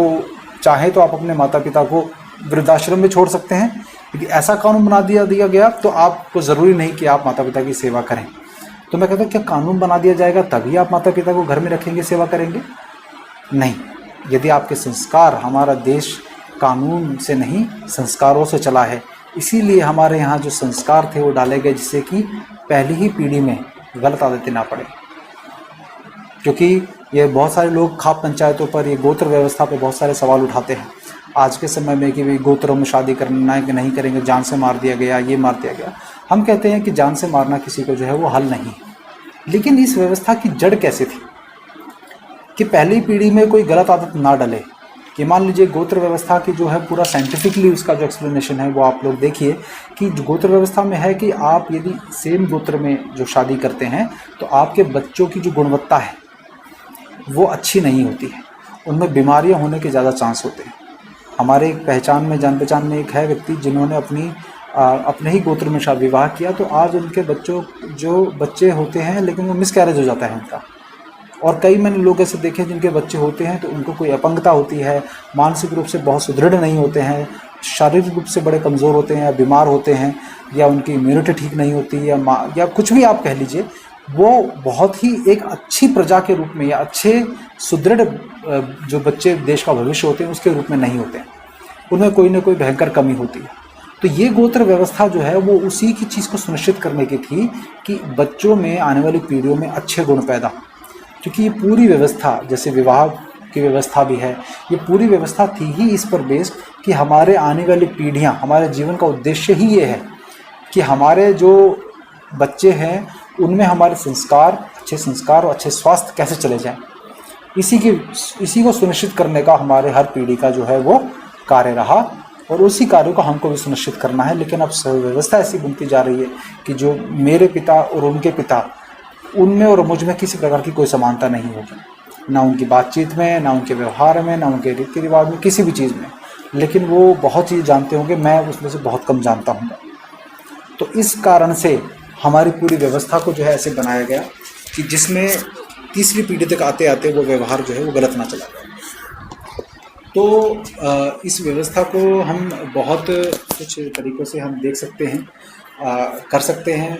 चाहे तो आप अपने माता पिता को वृद्धाश्रम में छोड़ सकते हैं, यदि ऐसा कानून बना दिया गया तो आपको ज़रूरी नहीं कि आप माता पिता की सेवा करें। तो मैं कहता हूँ क्या कानून बना दिया जाएगा तभी आप माता पिता को घर में रखेंगे, सेवा करेंगे? नहीं। यदि आपके संस्कार, हमारा देश कानून से नहीं संस्कारों से चला है, इसीलिए हमारे यहाँ जो संस्कार थे वो डाले गए जिससे कि पहली ही पीढ़ी में गलत आदतें ना पड़े। क्योंकि ये बहुत सारे लोग खाप पंचायतों पर, ये गोत्र व्यवस्था पे बहुत सारे सवाल उठाते हैं आज के समय में कि भाई गोत्रों में शादी करना है कि नहीं करेंगे, जान से मार दिया गया, ये मार दिया गया। हम कहते हैं कि जान से मारना किसी को जो है वो हल नहीं। लेकिन इस व्यवस्था की जड़ कैसे थी कि पहली पीढ़ी में कोई गलत आदत ना डले। कि मान लीजिए गोत्र व्यवस्था की जो है पूरा साइंटिफिकली उसका जो एक्सप्लेनेशन है वो आप लोग देखिए कि गोत्र व्यवस्था में है कि आप यदि सेम गोत्र में जो शादी करते हैं तो आपके बच्चों की जो गुणवत्ता है वो अच्छी नहीं होती है, उनमें बीमारियां होने के ज़्यादा चांस होते हैं। हमारे पहचान में, जान पहचान में एक है व्यक्ति जिन्होंने अपने ही गोत्र में विवाह किया, तो आज उनके जो बच्चे होते हैं लेकिन वो मिसकैरेज हो जाता है उनका। और कई मैंने लोग ऐसे देखे जिनके बच्चे होते हैं तो उनको कोई अपंगता होती है, मानसिक रूप से बहुत सुदृढ़ नहीं होते हैं, शारीरिक रूप से बड़े कमज़ोर होते हैं या बीमार होते हैं, या उनकी इम्यूनिटी ठीक नहीं होती या कुछ भी आप कह लीजिए, वो बहुत ही एक अच्छी प्रजा के रूप में या अच्छे सुदृढ़ जो बच्चे देश का भविष्य होते हैं उसके रूप में नहीं होते हैं, उनमें कोई ना कोई भयंकर कमी होती है। तो ये गोत्र व्यवस्था जो है वो उसी की चीज़ को सुनिश्चित करने की थी कि बच्चों में, आने वाली पीढ़ियों में अच्छे गुण पैदा। क्योंकि ये पूरी व्यवस्था, जैसे विवाह की व्यवस्था भी है, ये पूरी व्यवस्था थी ही इस पर बेस्ड कि हमारे आने वाली पीढ़ियाँ, हमारे जीवन का उद्देश्य ही ये है कि हमारे जो बच्चे हैं उनमें हमारे अच्छे संस्कार और अच्छे स्वास्थ्य कैसे चले जाएं। इसी को सुनिश्चित करने का हमारे हर पीढ़ी का जो है वो कार्य रहा, और उसी कार्य को हमको भी सुनिश्चित करना है। लेकिन अब व्यवस्था ऐसी बनती जा रही है कि जो मेरे पिता और उनके पिता, उनमें और मुझ में किसी प्रकार की कोई समानता नहीं होगी, ना उनकी बातचीत में, ना उनके व्यवहार में, ना उनके रीति रिवाज में, किसी भी चीज़ में। लेकिन वो बहुत चीज़ जानते होंगे, मैं उसमें से बहुत कम जानता हूँ। तो इस कारण से हमारी पूरी व्यवस्था को जो है ऐसे बनाया गया कि जिसमें तीसरी पीढ़ी तक आते आते वो व्यवहार जो है वो गलत ना चला जाए। तो इस व्यवस्था को हम बहुत कुछ तरीक़ों से हम देख सकते हैं, कर सकते हैं।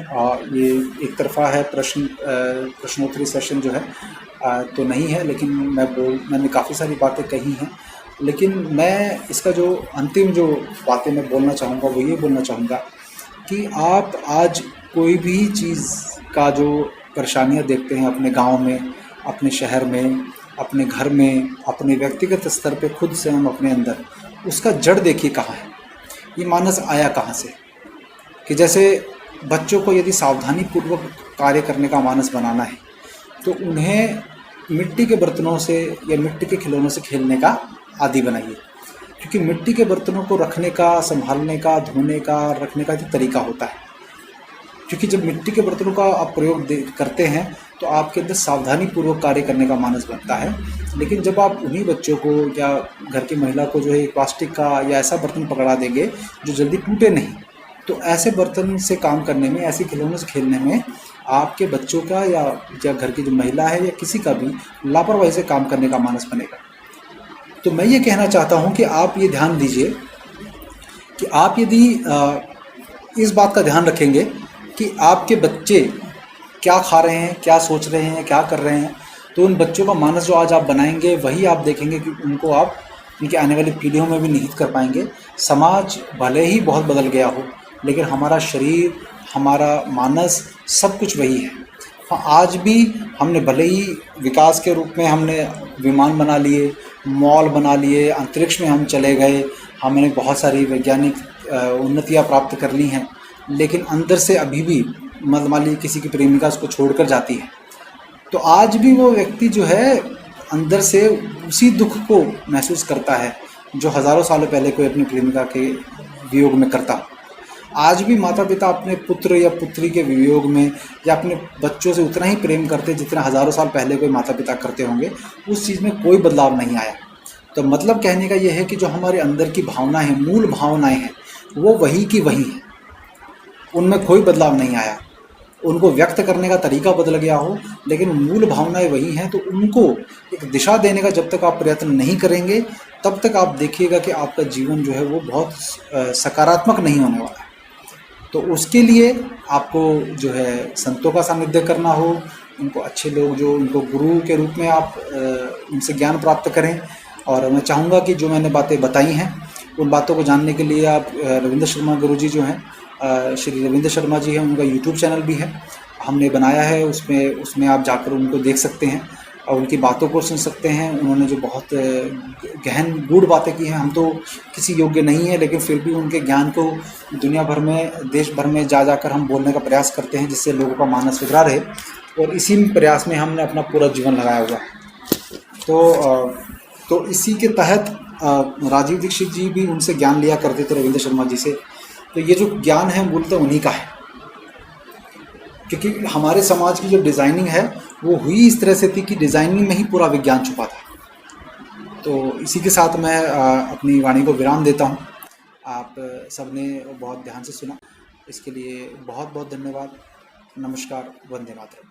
ये एक तरफा है, प्रश्नोत्तरी सेशन जो है तो नहीं है, लेकिन मैंने काफ़ी सारी बातें कही हैं। लेकिन मैं इसका जो अंतिम जो बातें मैं बोलना चाहूँगा वो ये बोलना चाहूँगा कि आप आज कोई भी चीज़ का जो परेशानियाँ देखते हैं अपने गांव में, अपने शहर में, अपने घर में, अपने व्यक्तिगत स्तर पे खुद से हम अपने अंदर, उसका जड़ देखिए कहाँ है, ये मानस आया कहाँ से। कि जैसे बच्चों को यदि सावधानी पूर्वक कार्य करने का मानस बनाना है तो उन्हें मिट्टी के बर्तनों से या मिट्टी के खिलौनों से खेलने का आदी बनाइए, क्योंकि मिट्टी के बर्तनों को रखने का, संभालने का, धोने का, रखने का एक तरीका होता है। क्योंकि जब मिट्टी के बर्तनों का आप प्रयोग करते हैं तो आपके अंदर सावधानी पूर्वक कार्य करने का मानस बनता है। लेकिन जब आप उन्हीं बच्चों को या घर की महिला को जो है प्लास्टिक का या ऐसा बर्तन पकड़ा देंगे जो जल्दी टूटे नहीं, तो ऐसे बर्तन से काम करने में, ऐसे खिलौनों से खेलने में आपके बच्चों का या घर की जो महिला है या किसी का भी लापरवाही से काम करने का मानस बनेगा। तो मैं ये कहना चाहता हूँ कि आप ये ध्यान दीजिए कि आप यदि इस बात का ध्यान रखेंगे कि आपके बच्चे क्या खा रहे हैं, क्या सोच रहे हैं, क्या कर रहे हैं, तो उन बच्चों का मानस जो आज आप बनाएंगे वही आप देखेंगे कि उनको आप उनकी आने वाली पीढ़ियों में भी निहित कर पाएंगे। समाज भले ही बहुत बदल गया हो, लेकिन हमारा शरीर, हमारा मानस, सब कुछ वही है। हाँ, आज भी हमने भले ही विकास के रूप में हमने विमान बना लिए, मॉल बना लिए, अंतरिक्ष में हम चले गए, हमने बहुत सारी वैज्ञानिक उन्नतियाँ प्राप्त कर ली हैं, लेकिन अंदर से अभी भी मान लीजिए किसी की प्रेमिका उसको छोड़कर जाती है, तो आज भी वो व्यक्ति जो है अंदर से उसी दुख को महसूस करता है जो हज़ारों सालों पहले कोई अपनी प्रेमिका के वियोग में करता। आज भी माता पिता अपने पुत्र या पुत्री के वियोग में या अपने बच्चों से उतना ही प्रेम करते जितना हज़ारों साल पहले कोई माता पिता करते होंगे। उस चीज़ में कोई बदलाव नहीं आया। तो मतलब कहने का यह है कि जो हमारे अंदर की भावना है, मूल भावनाएं हैं, वो वही की वही हैं, उनमें कोई बदलाव नहीं आया। उनको व्यक्त करने का तरीका बदल गया हो, लेकिन मूल भावनाएं वही हैं। तो उनको एक दिशा देने का जब तक आप प्रयत्न नहीं करेंगे, तब तक आप देखिएगा कि आपका जीवन जो है वो बहुत सकारात्मक नहीं होने वाला है। तो उसके लिए आपको जो है संतों का सानिध्य करना हो, उनको अच्छे लोग जो उनको गुरु के रूप में आप उनसे ज्ञान प्राप्त करें। और मैं चाहूँगा कि जो मैंने बातें बताई हैं उन बातों को जानने के लिए आप रविंद्र शर्मा गुरु जी जो हैं, श्री रविंद्र शर्मा जी हैं, उनका यूट्यूब चैनल भी है, हमने बनाया है। उसमें आप जाकर उनको देख सकते हैं और उनकी बातों को सुन सकते हैं। उन्होंने जो बहुत गहन गूढ़ बातें की हैं, हम तो किसी योग्य नहीं है, लेकिन फिर भी उनके ज्ञान को दुनिया भर में, देश भर में जाकर हम बोलने का प्रयास करते हैं, जिससे लोगों का मानस सुधरा रहे। और इसी प्रयास में हमने अपना पूरा जीवन लगाया हुआ है। तो इसी के तहत राजीव दीक्षित जी भी उनसे ज्ञान लिया करते थे, रविंद्र शर्मा जी से। तो ये जो ज्ञान है मूलतः उन्हीं का है, क्योंकि हमारे समाज की जो डिज़ाइनिंग है वो हुई इस तरह से थी कि डिज़ाइनिंग में ही पूरा विज्ञान छुपा था। तो इसी के साथ मैं अपनी वाणी को विराम देता हूँ। आप सबने बहुत ध्यान से सुना, इसके लिए बहुत बहुत धन्यवाद। नमस्कार, वंदे मातरम।